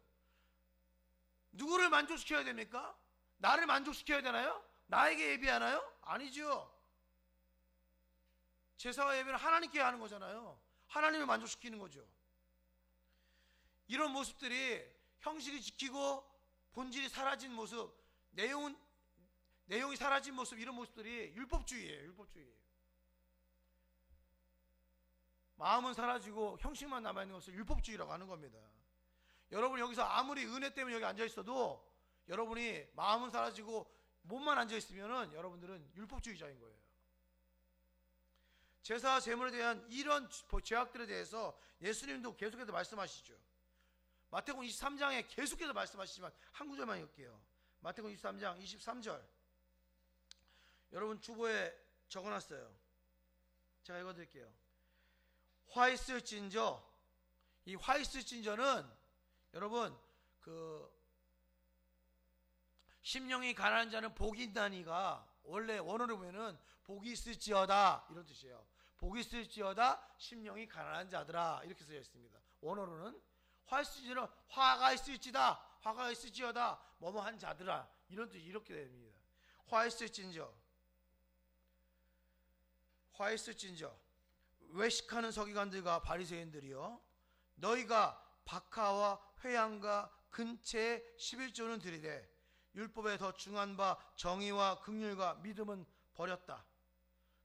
누구를 만족시켜야 됩니까? 나를 만족시켜야 되나요? 나에게 예비하나요? 아니죠. 제사와 예배는 하나님께 하는 거잖아요. 하나님을 만족시키는 거죠. 이런 모습들이 형식을 지키고 본질이 사라진 모습, 내용이 사라진 모습, 이런 모습들이 율법주의예요. 율법주의. 마음은 사라지고 형식만 남아있는 것을 율법주의라고 하는 겁니다. 여러분 여기서 아무리 은혜 때문에 여기 앉아있어도 여러분이 마음은 사라지고 몸만 앉아있으면 여러분들은 율법주의자인 거예요. 제사와 제물에 대한 이런 죄악들에 대해서 예수님도 계속해서 말씀하시죠. 마태복음 23장에 계속해서 말씀하시지만 한 구절만 읽을게요. 마태복음 23장 23절. 여러분 주보에 적어놨어요. 제가 읽어드릴게요. 화 있을진저. 이 화 있을진저는 여러분 심령이 가난한 자는 복이 있나니가 원래 원어로 보면은 복이 있을지어다 이런 뜻이에요. 복이 있을지어다 심령이 가난한 자들아 이렇게 쓰여 있습니다. 원어로는 화 있을지는 화가 있을지다, 화가 있을지어다 뭐뭐한 자들아 이런 뜻이 이렇게 됩니다. 화 있을진저. 화 있을진저. 외식하는 서기관들과 바리새인들이여, 너희가 박하와 회양과 근체의 11조는 드리되 율법에 더 중한 바 정의와 긍휼과 믿음은 버렸다.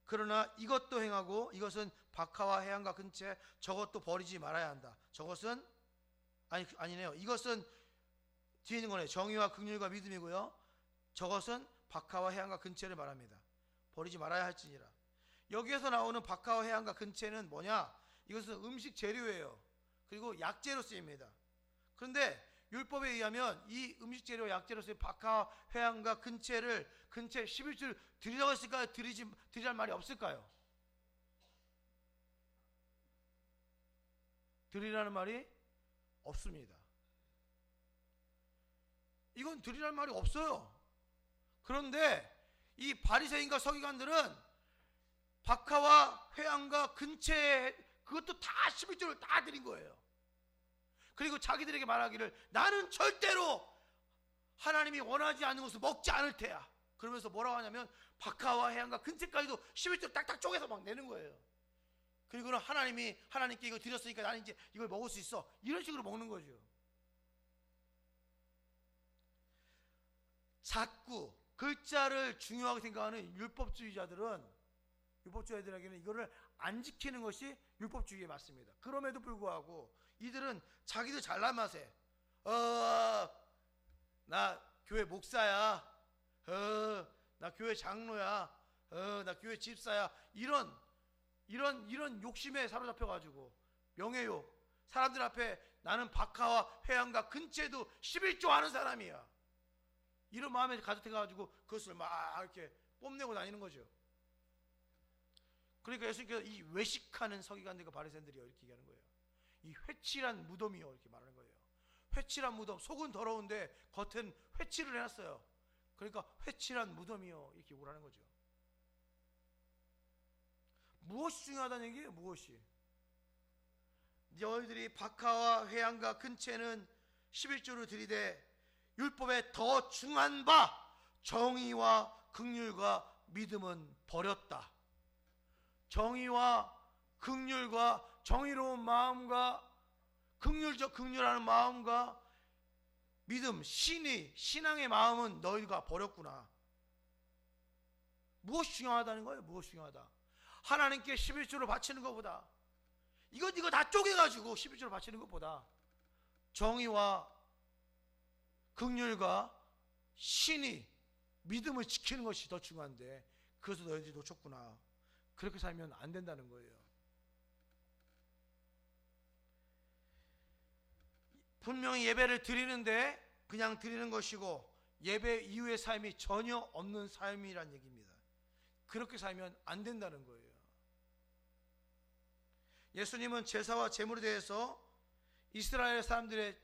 그러나 이것도 행하고 이것은 박하와 회양과 근체 저것도 버리지 말아야 한다. 저것은 아니네요. 이것은 뒤에 있는 거네요. 정의와 긍휼과 믿음이고요. 저것은 박하와 회양과 근체를 말합니다. 버리지 말아야 할지니라. 여기에서 나오는 박하와 회양과 근체는 뭐냐? 이것은 음식 재료예요. 그리고 약재로 쓰입니다. 그런데 율법에 의하면 이 음식 재료 약재로 쓰인 박하, 회양과 근체 11조를 드리라고 했을까요? 드리랄 말이 없을까요? 드리라는 말이 없습니다. 이건 드리라는 말이 없어요. 그런데 이 바리새인과 서기관들은 박하와 회양과 근처에 그것도 다 11조를 다 드린 거예요. 그리고 자기들에게 말하기를 나는 절대로 하나님이 원하지 않는 것을 먹지 않을 테야. 그러면서 뭐라고 하냐면 박하와 회양과 근처까지도 11조를 딱딱 쪼개서 막 내는 거예요. 그리고는 하나님께 이거 드렸으니까 나는 이제 이걸 먹을 수 있어. 이런 식으로 먹는 거죠. 자꾸 글자를 중요하게 생각하는 율법주의자들에게는 이거를 안 지키는 것이 율법주의에 맞습니다. 그럼에도 불구하고 이들은 자기들 잘난 맛에 나 교회 목사야, 나 교회 장로야, 나 교회 집사야, 이런 욕심에 사로잡혀가지고 명예욕, 사람들 앞에 나는 박하와 회양과 근처에도 11조 하는 사람이야, 이런 마음에 가득해가지고 그것을 막 이렇게 뽐내고 다니는 거죠. 그러니까 예수님께서 이 외식하는 서기관들과 바리새인들이요 이렇게 얘기하는 거예요. 이 회칠한 무덤이요 이렇게 말하는 거예요. 회칠한 무덤, 속은 더러운데 겉은 회칠을 해놨어요. 그러니까 회칠한 무덤이요 이렇게 욕을 하는 거죠. 무엇이 중요하다는 얘기예요? 무엇이? 너희들이 박하와 회양과 근처에는 11조를 들이되 율법에 더 중한 바 정의와 긍휼과 믿음은 버렸다. 정의와 긍휼과 정의로운 마음과 긍휼하는 마음과 믿음, 신앙의 마음은 너희가 버렸구나. 무엇이 중요하다는 거예요? 무엇이 중요하다? 하나님께 11조를 바치는 것보다, 이거 다 쪼개가지고 11조를 바치는 것보다 정의와 긍휼과 믿음을 지키는 것이 더 중요한데 그것을 너희들이 놓쳤구나. 그렇게 살면 안 된다는 거예요. 분명히 예배를 드리는데 그냥 드리는 것이고 예배 이후의 삶이 전혀 없는 삶이란 얘기입니다. 그렇게 살면 안 된다는 거예요. 예수님은 제사와 제물에 대해서 이스라엘 사람들의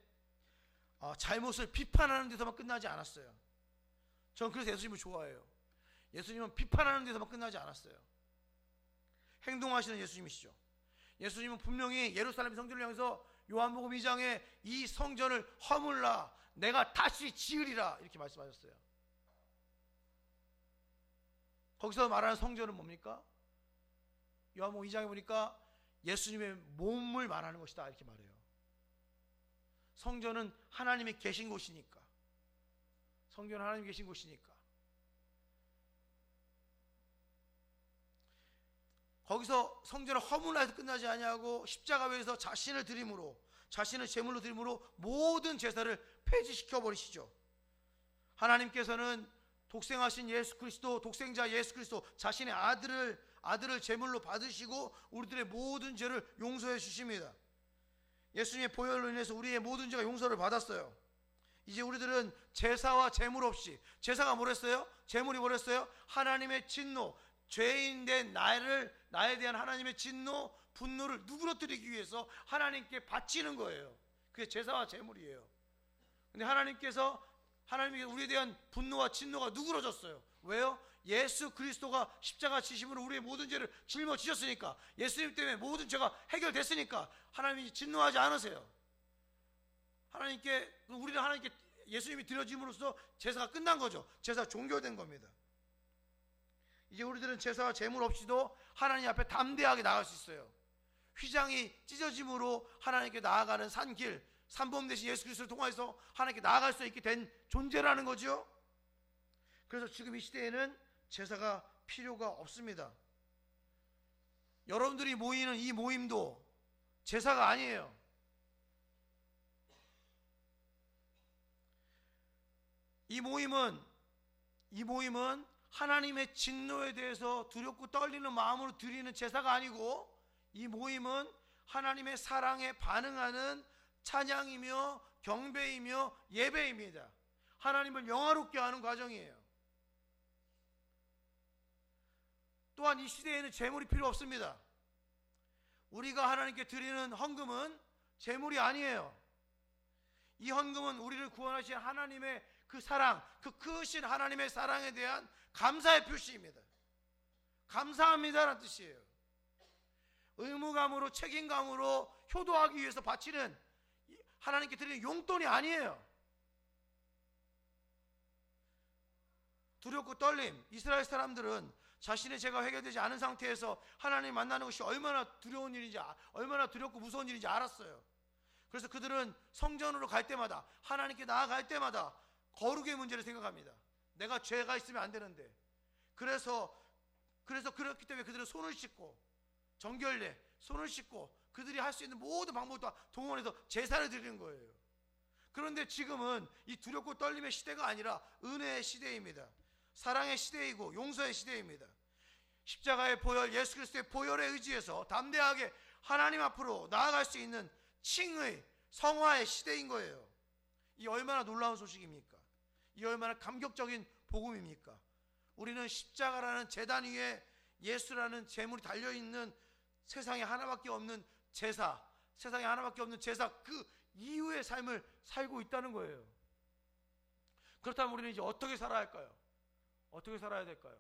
잘못을 비판하는 데서만 끝나지 않았어요. 저는 그래서 예수님을 좋아해요. 예수님은 비판하는 데서만 끝나지 않았어요. 행동하시는 예수님이시죠. 예수님은 분명히 예루살렘 성전을 향해서 요한복음 2장에 이 성전을 허물라 내가 다시 지으리라 이렇게 말씀하셨어요. 거기서 말하는 성전은 뭡니까? 요한복음 2장에 보니까 예수님의 몸을 말하는 것이다 이렇게 말해요. 성전은 하나님이 계신 곳이니까. 성전은 하나님이 계신 곳이니까. 거기서 성전을 허물라 해서 끝나지 아니하고 십자가 위에서 자신을 드림으로, 자신을 제물로 드림으로 모든 제사를 폐지시켜 버리시죠. 하나님께서는 독생하신 예수 그리스도, 독생자 예수 그리스도 자신의 아들을 제물로 받으시고 우리들의 모든 죄를 용서해 주십니다. 예수님의 보혈로 인해서 우리의 모든 죄가 용서를 받았어요. 이제 우리들은 제사와 제물 없이, 제사가 뭐랬어요? 제물이 뭐랬어요? 하나님의 진노, 죄인된 나에 대한 하나님의 진노, 분노를 누그러뜨리기 위해서 하나님께 바치는 거예요. 그게 제사와 제물이에요. 근데 하나님께서 우리에 대한 분노와 진노가 누그러졌어요. 왜요? 예수 그리스도가 십자가 지심으로 우리의 모든 죄를 짊어지셨으니까, 예수님 때문에 모든 죄가 해결됐으니까 하나님이 진노하지 않으세요. 우리는 하나님께 예수님이 드려짐으로써 제사가 끝난 거죠. 제사가 종결된 겁니다. 이제 우리들은 제사와 제물 없이도 하나님 앞에 담대하게 나갈 수 있어요. 휘장이 찢어짐으로 하나님께 나아가는 산길, 산범 대신 예수 그리스도를 통해서 하나님께 나아갈 수 있게 된 존재라는 거죠. 그래서 지금 이 시대에는 제사가 필요가 없습니다. 여러분들이 모이는 이 모임도 제사가 아니에요. 이 모임은 하나님의 진노에 대해서 두렵고 떨리는 마음으로 드리는 제사가 아니고, 이 모임은 하나님의 사랑에 반응하는 찬양이며 경배이며 예배입니다. 하나님을 영화롭게 하는 과정이에요. 또한 이 시대에는 제물이 필요 없습니다. 우리가 하나님께 드리는 헌금은 재물이 아니에요. 이 헌금은 우리를 구원하신 하나님의 그 사랑, 그 크신 하나님의 사랑에 대한 감사의 표시입니다. 감사합니다라는 뜻이에요. 의무감으로, 책임감으로 효도하기 위해서 바치는, 하나님께 드리는 용돈이 아니에요. 두렵고 떨림. 이스라엘 사람들은 자신의 죄가 해결되지 않은 상태에서 하나님 만나는 것이 얼마나 두려운 일인지, 얼마나 두렵고 무서운 일인지 알았어요. 그래서 그들은 성전으로 갈 때마다, 하나님께 나아갈 때마다 거룩의 문제를 생각합니다. 내가 죄가 있으면 안 되는데. 그래서 그렇기 때문에 그들은 손을 씻고, 정결례, 손을 씻고, 그들이 할 수 있는 모든 방법을 다 동원해서 제사를 드리는 거예요. 그런데 지금은 이 두렵고 떨림의 시대가 아니라 은혜의 시대입니다. 사랑의 시대이고 용서의 시대입니다. 십자가의 보혈, 예수 그리스도의 보혈에 의지해서 담대하게 하나님 앞으로 나아갈 수 있는 칭의, 성화의 시대인 거예요. 이 얼마나 놀라운 소식입니까? 이 얼마나 감격적인 복음입니까? 우리는 십자가라는 제단 위에 예수라는 제물이 달려있는 세상에 하나밖에 없는 제사, 세상에 하나밖에 없는 제사, 그 이후의 삶을 살고 있다는 거예요. 그렇다면 우리는 이제 어떻게 살아야 할까요? 어떻게 살아야 될까요?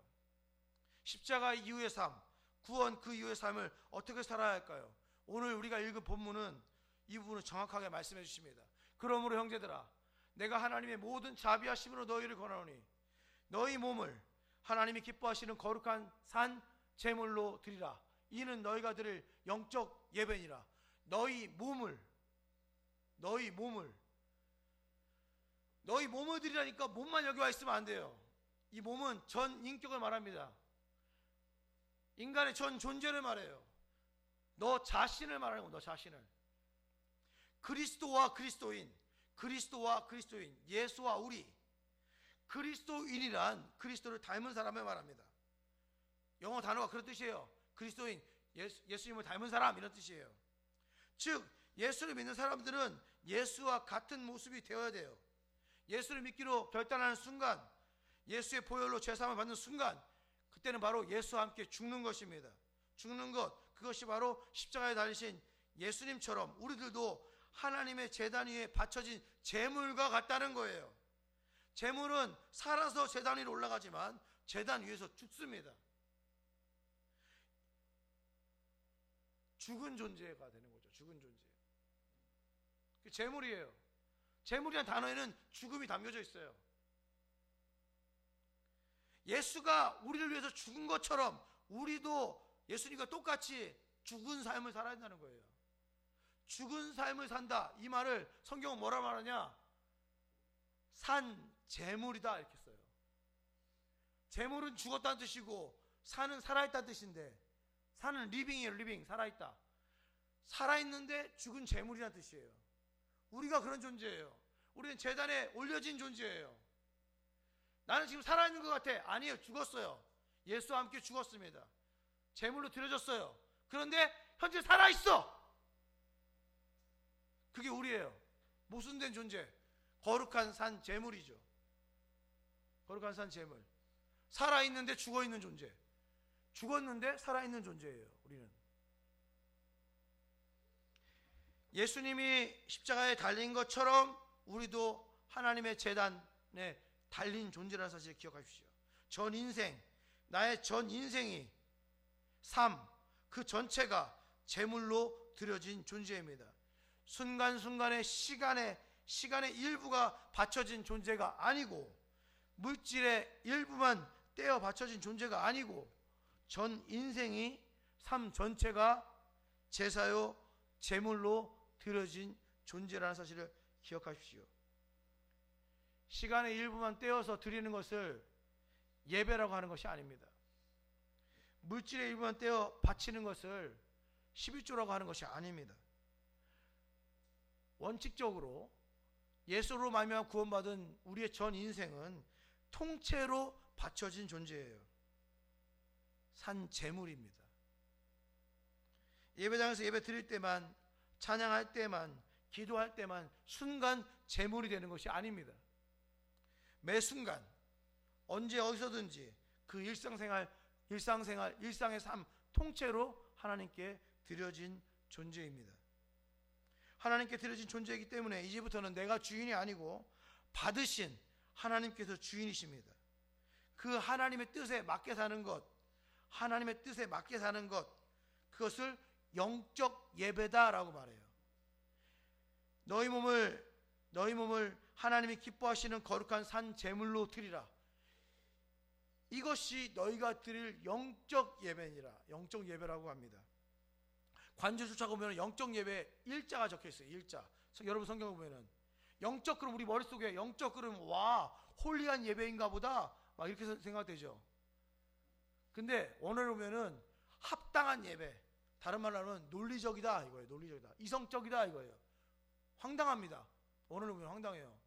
십자가 이후의 삶, 구원 그 이후의 삶을 어떻게 살아야 할까요? 오늘 우리가 읽은 본문은 이 부분을 정확하게 말씀해 주십니다. 그러므로 형제들아, 내가 하나님의 모든 자비하심으로 너희를 권하노니 너희 몸을 하나님이 기뻐하시는 거룩한 산 제물로 드리라. 이는 너희가 드릴 영적 예배니라. 너희 몸을 드리라니까 몸만 여기 와 있으면 안 돼요. 이 몸은 전 인격을 말합니다. 인간의 전 존재를 말해요. 너 자신을 말하는 거예요. 너 자신을. 그리스도와 그리스도인, 예수와 우리. 그리스도인이란 그리스도를 닮은 사람을 말합니다. 영어 단어가 그런 뜻이에요. 그리스도인, 예수님을 닮은 사람, 이런 뜻이에요. 즉 예수를 믿는 사람들은 예수와 같은 모습이 되어야 돼요. 예수를 믿기로 결단하는 순간, 예수의 보혈로 죄사함을 받는 순간, 그때는 바로 예수와 함께 죽는 것입니다. 죽는 것, 그것이 바로 십자가에 달리신 예수님처럼 우리들도 하나님의 제단 위에 바쳐진 제물과 같다는 거예요. 제물은 살아서 제단 위로 올라가지만 제단 위에서 죽습니다. 죽은 존재가 되는 거죠. 죽은 존재. 그 제물이에요. 제물이라는 단어에는 죽음이 담겨져 있어요. 예수가 우리를 위해서 죽은 것처럼 우리도 예수님과 똑같이 죽은 삶을 살아야 한다는 거예요. 죽은 삶을 산다, 이 말을 성경은 뭐라 말하냐? 산 제물이다 이렇게 써요. 제물은 죽었다는 뜻이고 산은 살아있다는 뜻인데, 산은 리빙이에요. 리빙, 살아있다. 살아있는데 죽은 제물이라는 뜻이에요. 우리가 그런 존재예요. 우리는 제단에 올려진 존재예요. 나는 지금 살아있는 것 같아. 아니에요. 죽었어요. 예수와 함께 죽었습니다. 제물로 드려졌어요. 그런데 현재 살아있어. 그게 우리예요. 모순된 존재. 거룩한 산 제물이죠. 거룩한 산 제물. 살아있는데 죽어있는 존재. 죽었는데 살아있는 존재예요. 우리는. 예수님이 십자가에 달린 것처럼 우리도 하나님의 제단에 달린 존재라는 사실을 기억하십시오. 전 인생, 나의 전 인생이 삶, 그 전체가 제물로 드려진 존재입니다. 순간순간의 시간의 일부가 바쳐진 존재가 아니고, 물질의 일부만 떼어 바쳐진 존재가 아니고, 전 인생이, 삶 전체가 제사요 제물로 드려진 존재라는 사실을 기억하십시오. 시간의 일부만 떼어서 드리는 것을 예배라고 하는 것이 아닙니다. 물질의 일부만 떼어 바치는 것을 11조라고 하는 것이 아닙니다. 원칙적으로 예수로 말미암아 구원받은 우리의 전 인생은 통째로 바쳐진 존재예요. 산 제물입니다. 예배당에서 예배 드릴 때만, 찬양할 때만, 기도할 때만 순간 제물이 되는 것이 아닙니다. 매 순간 언제 어디서든지 그 일상생활, 일상의 삶 통째로 하나님께 드려진 존재입니다. 하나님께 드려진 존재이기 때문에 이제부터는 내가 주인이 아니고 받으신 하나님께서 주인이십니다. 그 하나님의 뜻에 맞게 사는 것, 하나님의 뜻에 맞게 사는 것, 그것을 영적 예배다라고 말해요. 너희 몸을 하나님이 기뻐하시는 거룩한 산 제물로 드리라. 이것이 너희가 드릴 영적 예배니라. 영적 예배라고 합니다. 관제수차 보면 영적 예배 일자가 적혀 있어요. 일자. 여러분 성경을 보면은 영적, 그럼 우리 머릿속에 영적 그러면 와 홀리한 예배인가 보다 막 이렇게 생각되죠. 근데 원어로 보면은 합당한 예배, 다른 말로 하면 논리적이다 이거예요. 논리적이다, 이성적이다 이거예요. 황당합니다. 원어로 보면 황당해요.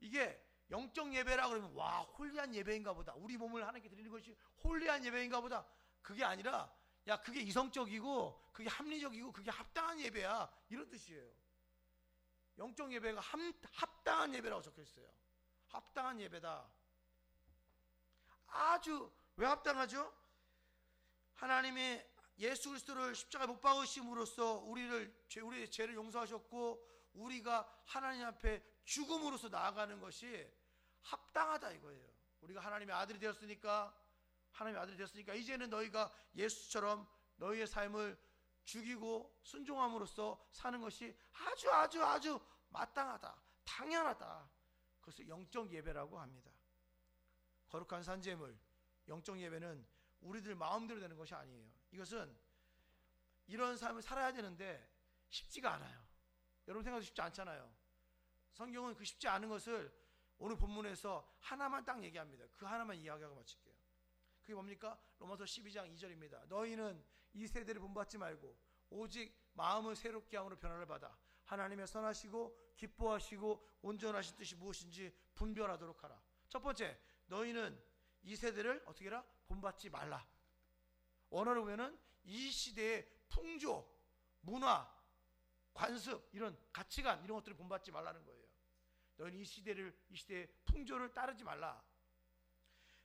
이게 영적 예배라 그러면 와 홀리한 예배인가 보다, 우리 몸을 하나님께 드리는 것이 홀리한 예배인가 보다, 그게 아니라 야 그게 이성적이고 그게 합리적이고 그게 합당한 예배야, 이런 뜻이에요. 영적 예배가 합당한 예배라고 적혀 있어요. 합당한 예배다. 아주 왜 합당하죠? 하나님이 예수 그리스도를 십자가에 못 박으심으로써 우리의 죄를 용서하셨고 우리가 하나님 앞에 죽음으로써 나아가는 것이 합당하다 이거예요. 우리가 하나님의 아들이 되었으니까 이제는 너희가 예수처럼 너희의 삶을 죽이고 순종함으로써 사는 것이 아주 마땅하다, 당연하다. 그것을 영적 예배라고 합니다. 거룩한 산제물, 영적 예배는 우리들 마음대로 되는 것이 아니에요. 이것은 이런 삶을 살아야 되는데 쉽지가 않아요. 여러분 생각도 쉽지 않잖아요. 성경은 그 쉽지 않은 것을 오늘 본문에서 하나만 딱 얘기합니다. 그 하나만 이야기하고 마칠게요. 그게 뭡니까? 로마서 12장 2절입니다. 너희는 이 세대를 본받지 말고 오직 마음을 새롭게 함으로 변화를 받아 하나님의 선하시고 기뻐하시고 온전하신 뜻이 무엇인지 분별하도록 하라. 첫 번째, 너희는 이 세대를 어떻게 해라? 본받지 말라. 원어로 보면은 이 시대의 풍조, 문화, 관습, 이런 가치관, 이런 것들을 본받지 말라는 거예요. 너희는 이 시대의 풍조를 따르지 말라.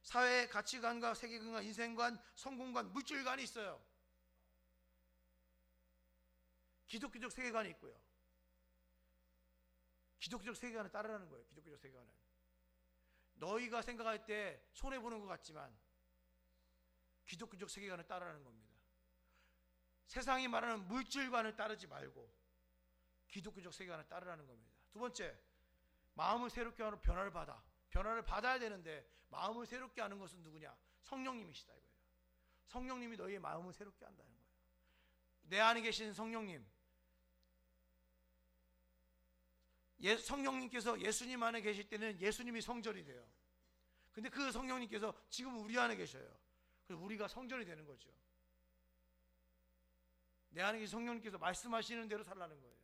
사회의 가치관과 세계관과 인생관, 성공관, 물질관이 있어요. 기독교적 세계관이 있고요. 기독교적 세계관을 따르라는 거예요. 기독교적 세계관은 너희가 생각할 때 손해보는 것 같지만 기독교적 세계관을 따르라는 겁니다. 세상이 말하는 물질관을 따르지 말고 기독교적 세계관을 따르라는 겁니다. 두 번째, 마음을 새롭게 하는 변화를 받아야 되는데 마음을 새롭게 하는 것은 누구냐? 성령님이시다 이거예요. 성령님이 너희의 마음을 새롭게 한다는 거예요. 내 안에 계신 성령님, 성령님께서 예수님 안에 계실 때는 예수님이 성전이 돼요. 근데 그 성령님께서 지금 우리 안에 계셔요. 그래서 우리가 성전이 되는 거죠. 내 안에 계신 성령님께서 말씀하시는 대로 살라는 거예요.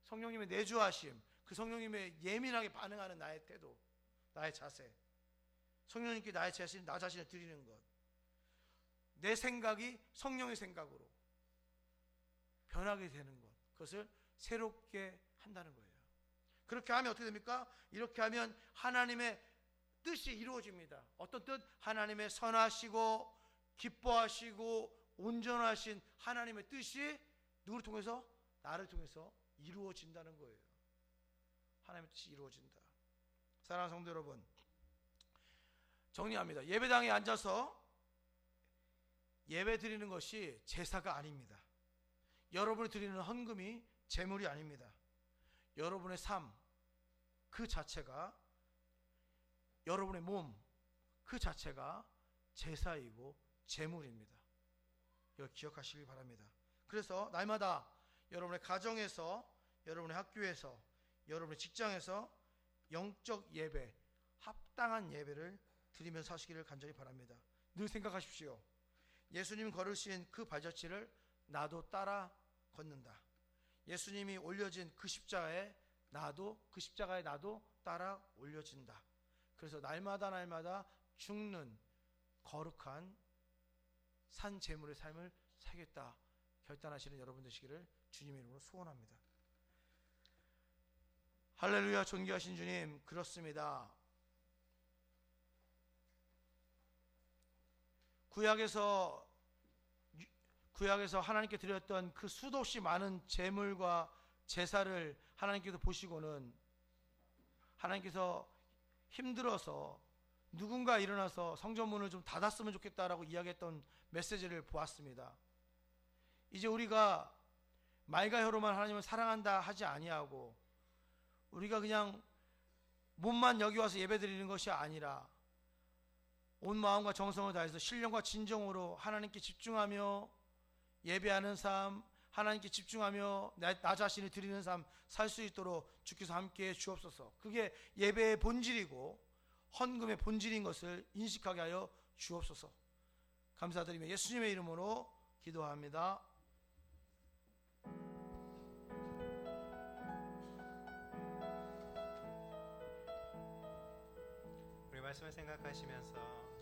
성령님의 내주하심, 그 성령님의 예민하게 반응하는 나의 태도, 나의 자세, 성령님께 나 자신을 드리는 것, 내 생각이 성령의 생각으로 변하게 되는 것, 그것을 새롭게 한다는 거예요. 그렇게 하면 어떻게 됩니까? 이렇게 하면 하나님의 뜻이 이루어집니다. 어떤 뜻? 하나님의 선하시고 기뻐하시고 온전하신 하나님의 뜻이 누구를 통해서? 나를 통해서 이루어진다는 거예요. 하나님의 뜻이 이루어진다. 사랑하는 성도 여러분, 정리합니다. 예배당에 앉아서 예배 드리는 것이 제사가 아닙니다. 여러분이 드리는 헌금이 제물이 아닙니다. 여러분의 삶 그 자체가, 여러분의 몸 그 자체가 제사이고 제물입니다. 이걸 기억하시길 바랍니다. 그래서 날마다 여러분의 가정에서, 여러분의 학교에서, 여러분의 직장에서 영적 예배, 합당한 예배를 드리면서 사시기를 간절히 바랍니다. 늘 생각하십시오. 예수님 걸으신 그 발자취를 나도 따라 걷는다. 예수님이 올려진 그 십자가에 나도 따라 올려진다. 그래서 날마다 죽는 거룩한 산 제물의 삶을 살겠다 결단하시는 여러분 되시기를 주님의 이름으로 소원합니다. 할렐루야. 존귀하신 주님, 그렇습니다. 구약에서 하나님께 드렸던 그 수도 없이 많은 제물과 제사를 하나님께서 보시고는 하나님께서 힘들어서 누군가 일어나서 성전문을 좀 닫았으면 좋겠다라고 이야기했던 메시지를 보았습니다. 이제 우리가 말과 혀로만 하나님을 사랑한다 하지 아니하고 우리가 그냥 몸만 여기 와서 예배드리는 것이 아니라 온 마음과 정성을 다해서 신령과 진정으로 하나님께 집중하며 예배하는 삶, 하나님께 집중하며 나 자신을 드리는 삶 살 수 있도록 주께서 함께해 주옵소서. 그게 예배의 본질이고 헌금의 본질인 것을 인식하게 하여 주옵소서. 감사드리며 예수님의 이름으로 기도합니다. 우리 말씀을 생각하시면서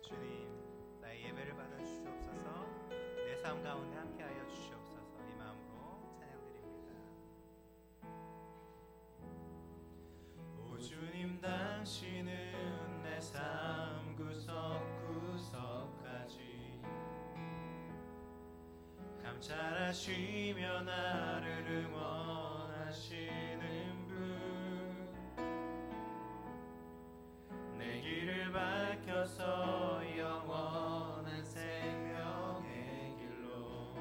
주님, 나의 예배를 받아 주시옵소서. 내 삶 가운데 함께하여 주시옵소서. 이 마음으로 찬양드립니다. 오 주님, 당신은 내 삶 구석구석까지 감찰하시며 나를 응원하시는 분, 내 길을 밝혀서 영원한 생명의 길로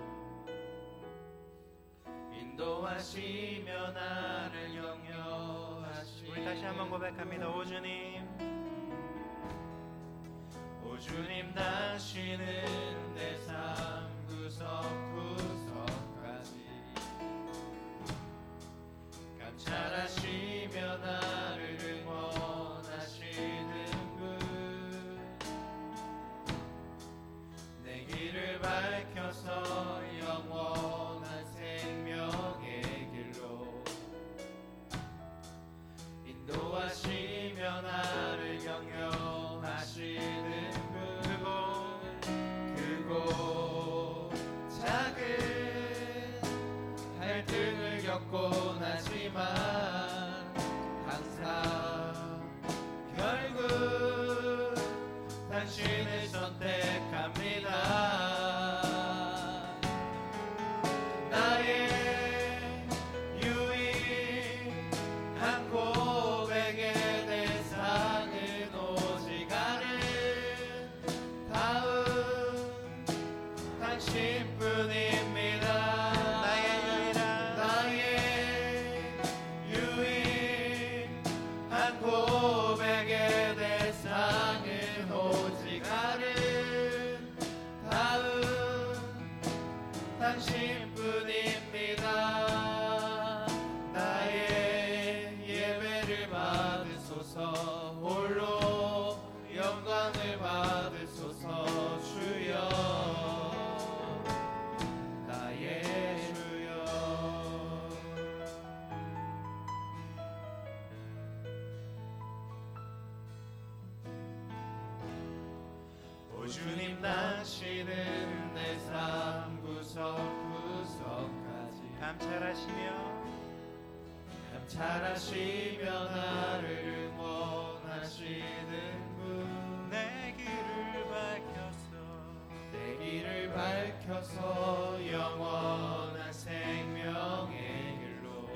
인도하시며 나를 격려하시는. 우리 다시 한번 고백합니다. 오 주님, 오 주님, 당신은 내 삶 구석구석까지 감찰하시며 나를 응원하시는 분, 내 길을 밝혀서 영원한 생명의 길로 인도하시며 나를 격려하시는 분, 크고 작은 갈등을 겪곤 하지만 항상 결국 당신을 선택합니다. 나의 유일한 고백의 대상은 오직 아름다운 당신뿐입니다. 유일한 고백의 대상은 오직 아름다운 당신뿐입니다. 나의 예배를 받으소서. 홀로 영광을 받으소서. 주여, 나의 주여. 오 주님, 당신은 내 삶 구석구석까지 감찰하시며 나를 응원하시는 분, 내 길을 밝혀서 영원한 생명의 길로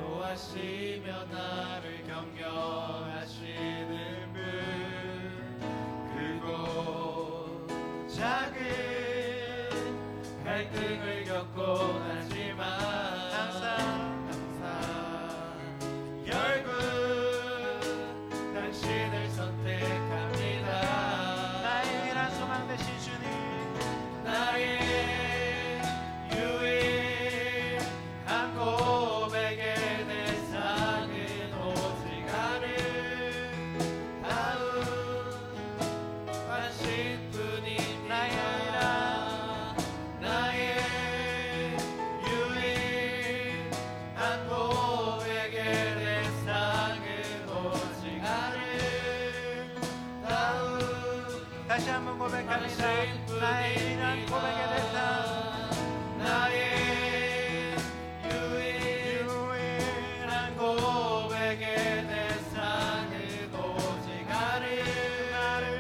인도하시며 나를 격려하시는 분, 크고 작은 갈등을 겪곤 하지만 항상 결국 당신을 선택합니다. 나의 유일한 소망 되신 주님, 나의 유일한 고백의 대상은 오직 아름다운 당신뿐입니다. 나의 유일한 고백의 대상은 오직 아름다운. 다시 한번 고백합니다. 나의 유일한 고백의 대상, 나의 유일한 고백의 대상은 오직 아름다운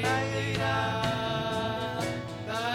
당신뿐이라. 나의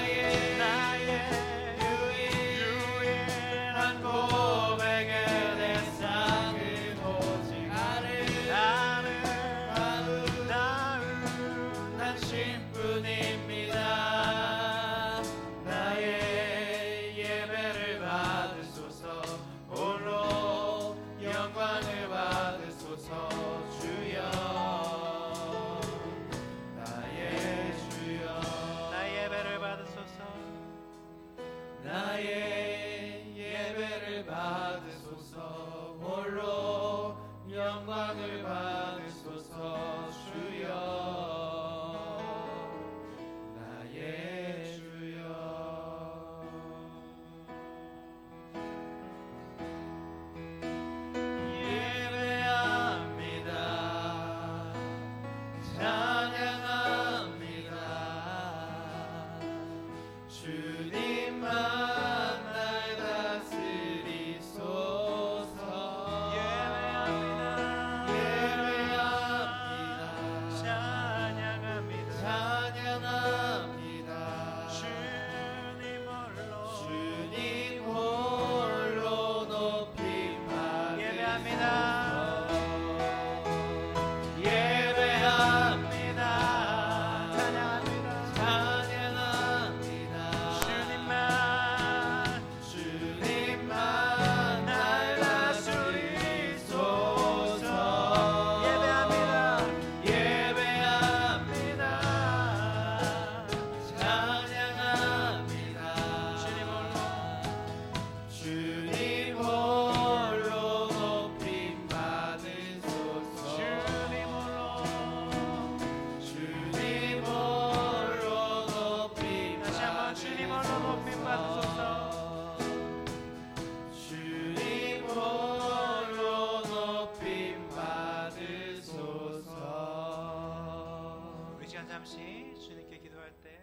잠시 주님께 기도할 때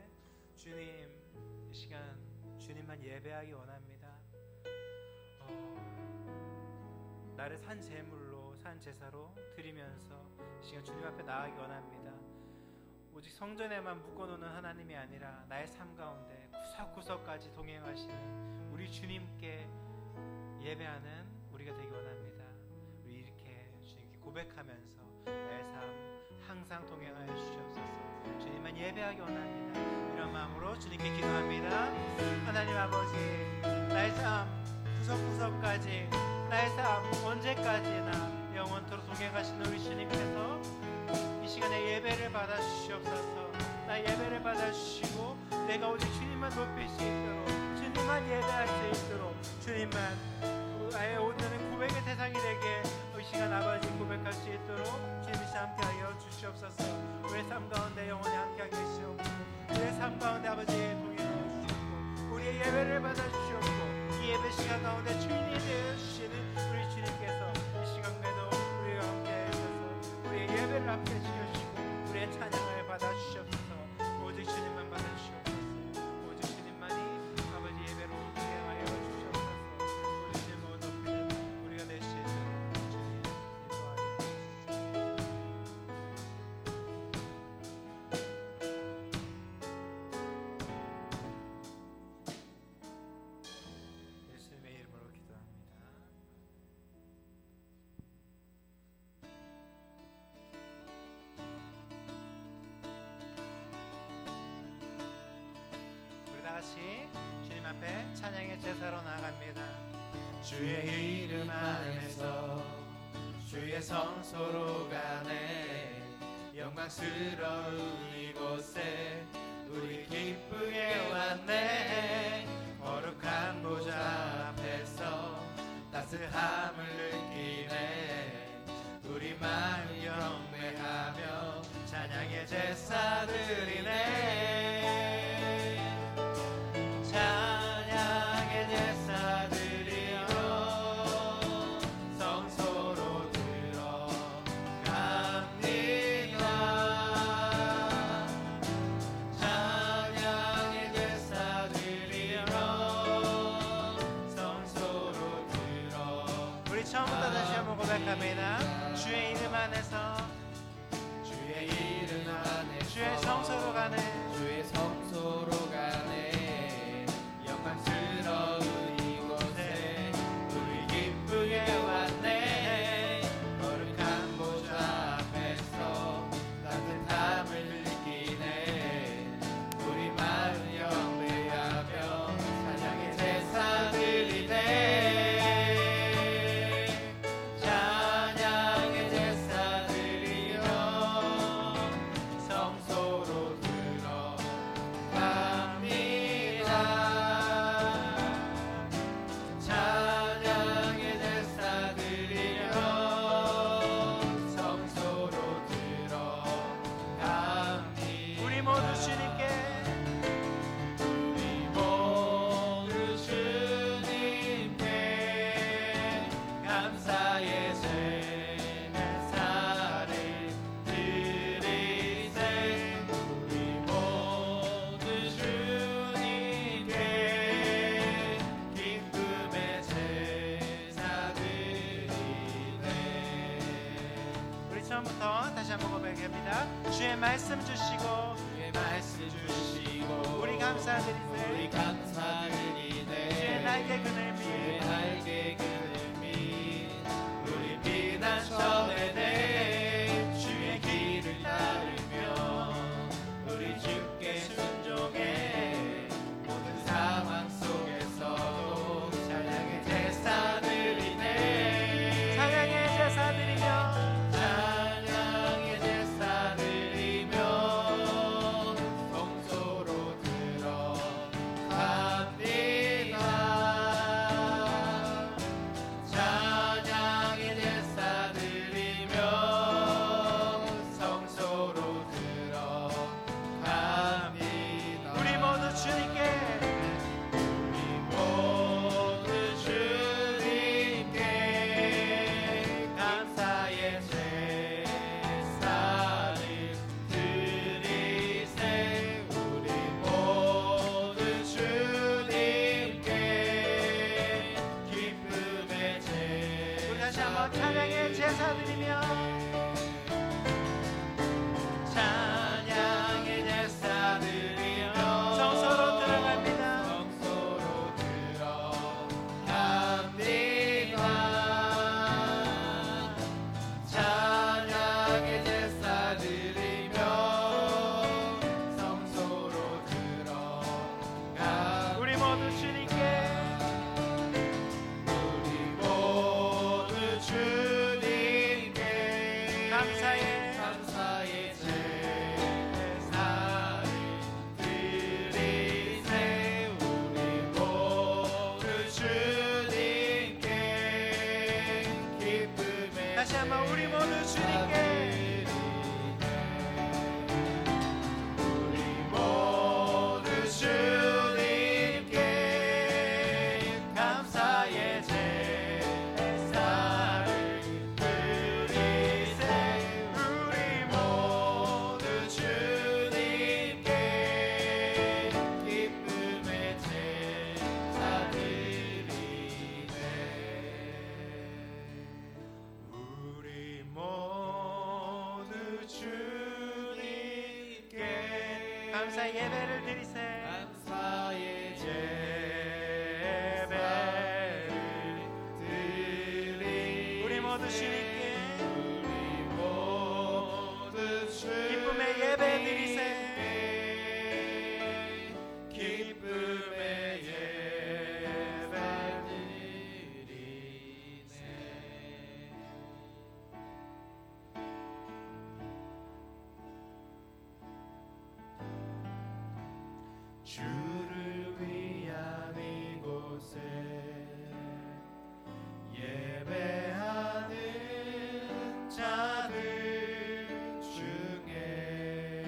주님, 이 시간 주님만 예배하기 원합니다. 나를 산 제물로, 산 제사로 드리면서 이 시간 주님 앞에 나아가기 원합니다. 오직 성전에만 묶어놓는 하나님이 아니라 나의 삶 가운데 구석구석까지 동행하시는 우리 주님께 예배하는 우리가 되기 원합니다. 우리 이렇게 주님께 고백하면서 나의 삶 항상 동행하여 주시옵소서. 주님만 예배하기 원합니다. 이런 마음으로 주님께 기도합니다. 하나님 아버지, 나의 삶 구석구석까지, 나의 삶 언제까지나 영원토록 동행하시는 우리 주님께서 이 시간에 예배를 받아 주시옵소서. 나 예배를 받아 주시고 내가 오직 주님만 높일 수 있도록, 주님만 예배할 수 있도록, 주님만 나의 오늘은 고백의 대상이 되게 이 시간 아버지 고백할 수 있도록 주님이 함께하여 주시옵소서. 우리의 삶 가운데 영원히 함께하게 주시옵고, 우리의 삶 가운데 아버지 동행하여 주시옵고, 우리의 예배를 받아 주시옵고, 이 예배 시간 가운데 주인이 되어 주시는 우리 주님께서 이 시간에도 우리와 함께해 주셔서 우리의 예배를 함께 주시고 우리의 찬양을 받아 주시옵소서. 오직 주님만 받아 주시옵소서. 오직 주님만이 아버지 예배로 동행하여 주시옵소서. 우리 주님을 높이는 우리가 될 수 있도록 주님 인도하여 주시옵소서. 예수님의 이름으로 기도합니다. 우리 다 같이 주님 앞에 찬양의 제사로 나아갑니다. 주의 이름 안에서 주의 성소로 가네. 영광스러운 이곳에 우리 기쁘게 왔네. 거룩한 보좌 앞에서 따스함을 느끼네. 우리 마음 경배하며 찬양의 제사 드리네. 찬양의 제사 드리며 성소로 들어갑니다. 찬양의 제사 드리며 성소로 들어. 우리 처음부터 다시 한번 고백합니다. 주의 이름 안에서 주의 이름 안에서 주의 성소로 가네. 주의 성소로 가네. 영광스러운 이곳에 우리 기쁘게 왔네. 거룩한 보좌 앞에서 따뜻함을 느끼네. 우리 마음 영배하며 찬양의 제사 드리네. 찬양의 제사 드리며 성소로 들어갑니다. 찬양의 제사 드리며 성소로 들어갑니다. 우리 모두 주님께 우리 모두 주님께 감사의 제사를 드리세. 우리 모두 주님께 기쁨의 제사 드리네. 우리 처음부터 다시 한번 고백합니다. 주의 말씀 주시고 주의 말씀 주시고 우리 감사드리세. 우리 감사드리네. 주의 날개 그늘 주의 미 날개 그늘 밑 우리 피난 처해네. 주의 길을 따르며 우리 주께 순종해. 모든 상황 속에서도 찬양의 제사 드리네. 찬양의 제사 드리며 찬양의 제사 드리며 성소로 들어갑니다. 모든 제사 드리며 찬양의 제사 드리며 성소로 들어갑니다. 성소로 들어갑니다. 찬양의 제사 드리며 성소로 들어갑니다. 우리 모두 주님께 우리 모두 주님께 감사의 제사를 드리세. 우리 모두 주님께 기쁨의 다시 한번 우리 모두 주님께 우리 모두 주님께 감사의 제사를 드리세. 우리 모두 주님께 기쁨의 제사 드리네. 우리 모두 주님께 감사의 예배를 드리세. 감사의 예배를 드리. 우리 모두 주님께 우리 모두 기쁨의 예배 드리세. 기쁨의 예배 드리네. 주를 위한 이곳에 예배하는 자들 중에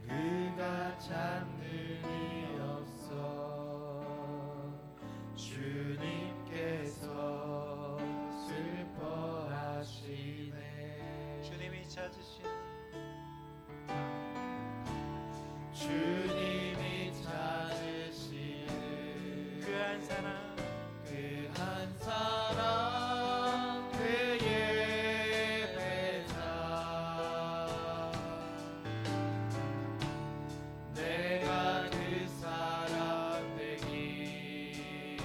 그가 찾는이 없어. 주님께서 슬퍼하시네. 주님이 찾으신 주님이 찾으시는 그 한 사람 그 한 사람 그 예배자. 내가 그 사람 되기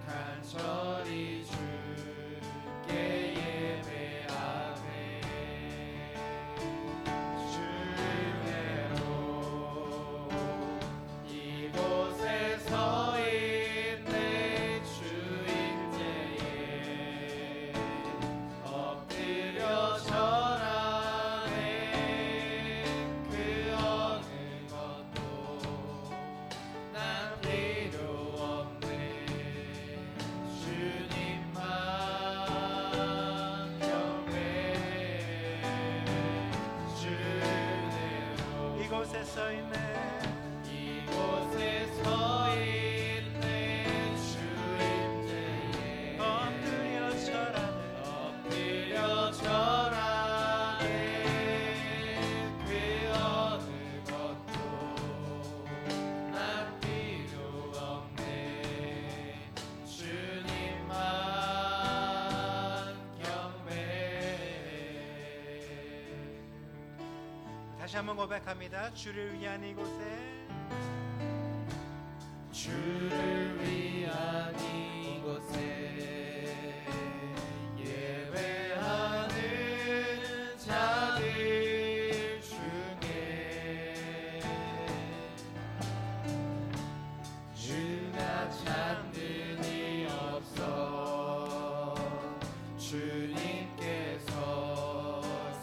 간절히 주께 예배하네. 주례로 이곳에 서 있네. 주임제에 엎드려 절하네. 그 어느 것도 난 필요 없네. 주님만 경배해. 주례로 이곳에 서 있네. 이곳에 서 있네. 주임제에 엎드려 절하네. 엎드려 절하네. 그 어느 것도 난 필요 없네. 주님만 경배해. 다시 한번 고백합니다. 주를 위한 이곳에 주를 위한 이곳에 예배하는 자들 중에 주가 찾는이 없어. 주님께서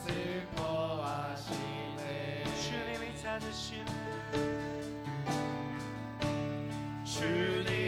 슬퍼하시네. 주님이 찾으신 주님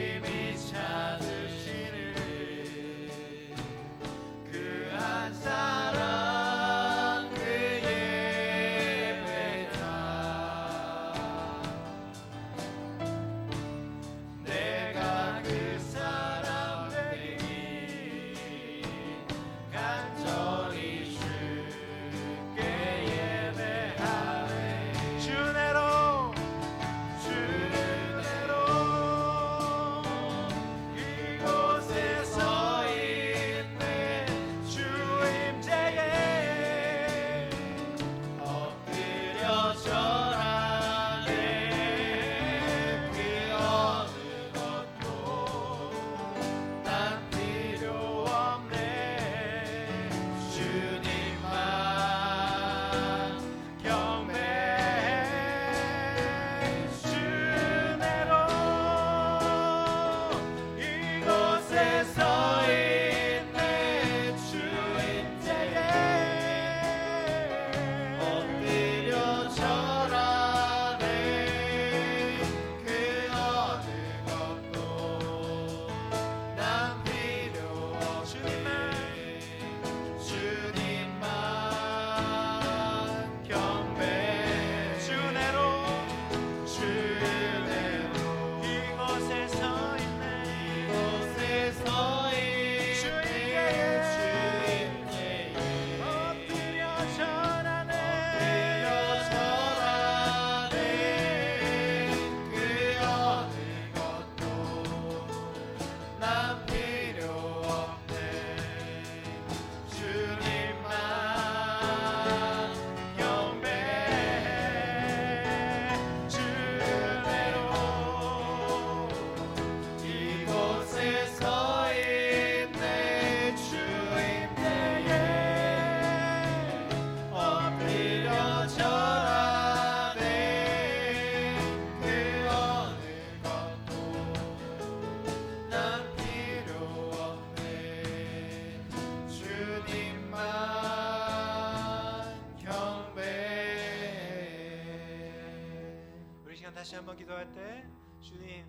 한번 기도할 때 주님,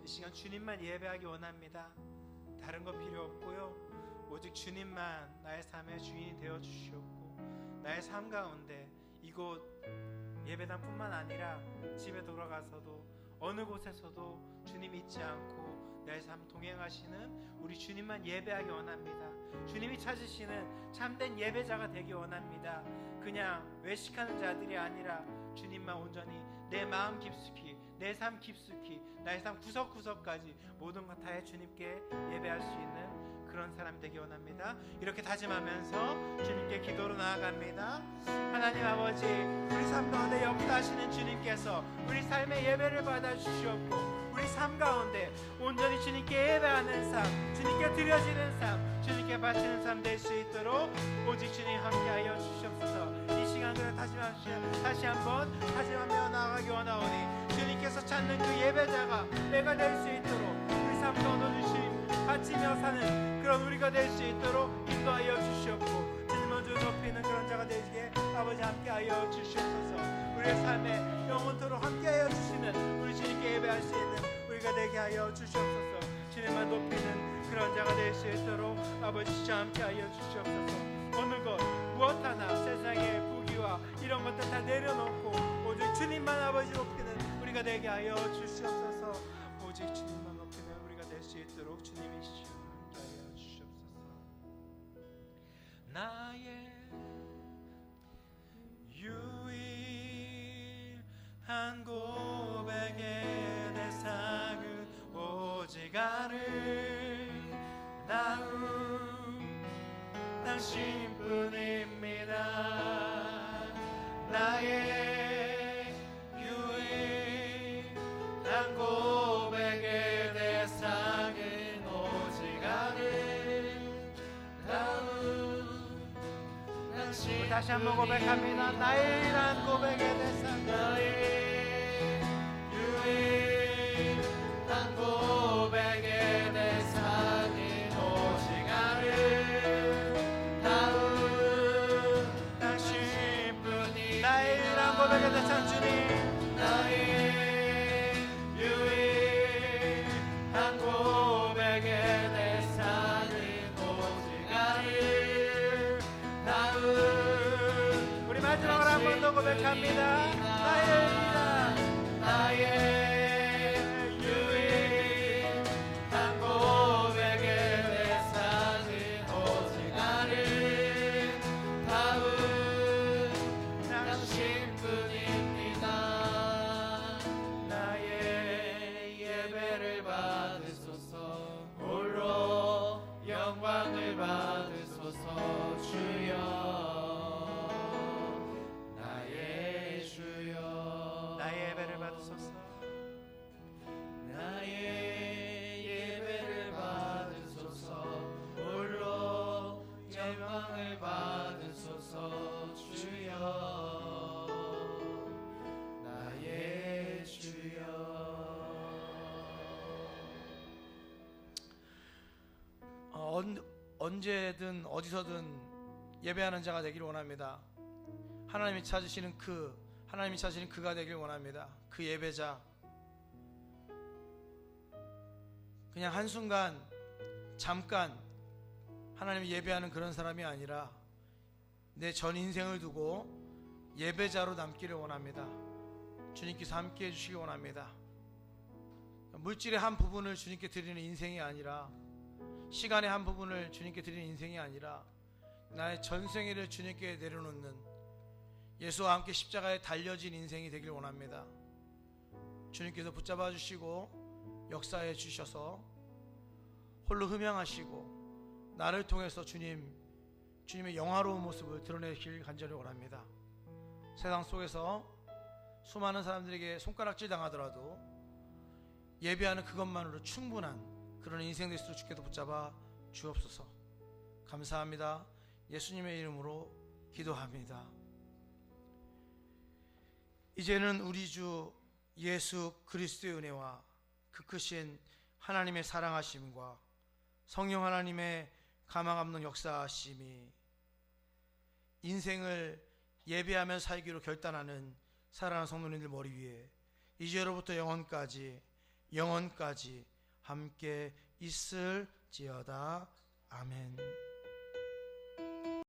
이 시간 주님만 예배하기 원합니다. 다른 거 필요 없고요, 오직 주님만 나의 삶의 주인이 되어 주시옵고, 나의 삶 가운데 이곳 예배당뿐만 아니라 집에 돌아가서도 어느 곳에서도 주님 잊지 않고 내 삶 동행하시는 우리 주님만 예배하기 원합니다. 주님이 찾으시는 참된 예배자가 되기 원합니다. 그냥 외식하는 자들이 아니라 주님만 온전히 내 마음 깊숙이, 내 삶 깊숙이, 나의 삶 구석구석까지 모든 것 다해 주님께 예배할 수 있는 그런 사람이 되기 원합니다. 이렇게 다짐하면서 주님께 기도로 나아갑니다. 하나님 아버지, 우리 삶 가운데 역사하시는 주님께서 우리 삶의 예배를 받아주시옵고, 우리 삶 가운데 온전히 주님께 예배하는 삶, 주님께 드려지는 삶, 주님께 바치는 삶 될 수 있도록 오직 주님 함께하여 주시옵소서. 이 시간 그래 다시 한번 다짐하며 나아가기 원하오니 주님께서 찾는 그 예배자가 내가 될 수 있도록, 우리 삶 가운데 주님 바치며 사는 그런 우리가 될 수 있도록 인도하여 주시옵고, 주님을 높이는 그런 자가 되시기에 아버지 함께하여 주시옵소서. 우리의 삶에 영원토록 함께하여 주시는 우리 주님께 예배할 수 있는 우리가 되게 하여 주시옵소서. 주님만 높이는 그런 자가 될 수 있도록 아버지 주와 함께하여 주시옵소서. 어느 것 무엇 하나 세상의 부귀와 이런 것들 다 내려놓고 오직 주님만 아버지 높이는 우리가 되게 하여 주시옵소서. 오직 주님만 높이는 우리가 될 수 있도록 주님이시여 함께하여 주시옵소서. 나의 유일한 고백의 대상은 오직 아름다운 당신뿐입니다. 나의 유일한 고백의 대상은 오직 아름다운 당신. 다시 한번 고백합니다. 나의 유일한 고백의 대상, 나의 유일한 고백의 대상은 오직 아름다운 당신뿐이. 나의 유일한 고백의 대상 주님, 나의 유일한 고백의 대상은 오직 아름다운. 우리 마지막으로 한 번 더 고백합니다. 나의 유일한 고백의 대상은 오직 아름다운 당신뿐입니다. 나의 예배를 받으소서, 홀로 영광을 받으소서 주여. 나의 주여, 나의 예배를 받으소서. 나의 예배를 받으소서, 홀로 영광을 받으소서 주여. 나의 주여. 언제든 어디서든 예배하는 자가 되기를 원합니다. 하나님이 찾으시는 그가 되길 원합니다. 그 예배자, 그냥 한순간 잠깐 하나님을 예배하는 그런 사람이 아니라 내 전 인생을 두고 예배자로 남기를 원합니다. 주님께서 함께 해주시기 원합니다. 물질의 한 부분을 주님께 드리는 인생이 아니라, 시간의 한 부분을 주님께 드리는 인생이 아니라 나의 전생애를 주님께 내려놓는, 예수와 함께 십자가에 달려진 인생이 되길 원합니다. 주님께서 붙잡아 주시고 역사해 주셔서 홀로 흠양하시고 나를 통해서 주님의 영화로운 모습을 드러내길 간절히 원합니다. 세상 속에서 수많은 사람들에게 손가락질 당하더라도 예배하는 그것만으로 충분한 그런 인생 될 수 있도록 주께서 붙잡아 주옵소서. 감사합니다. 예수님의 이름으로 기도합니다. 이제는 우리 주 예수 그리스도의 은혜와 그 크신 하나님의 사랑하심과 성령 하나님의 가망 없는 역사하심이 인생을 예배하며 살기로 결단하는 사랑하는 성도님들 머리 위에 이제로부터 영원까지 함께 있을지어다. 아멘.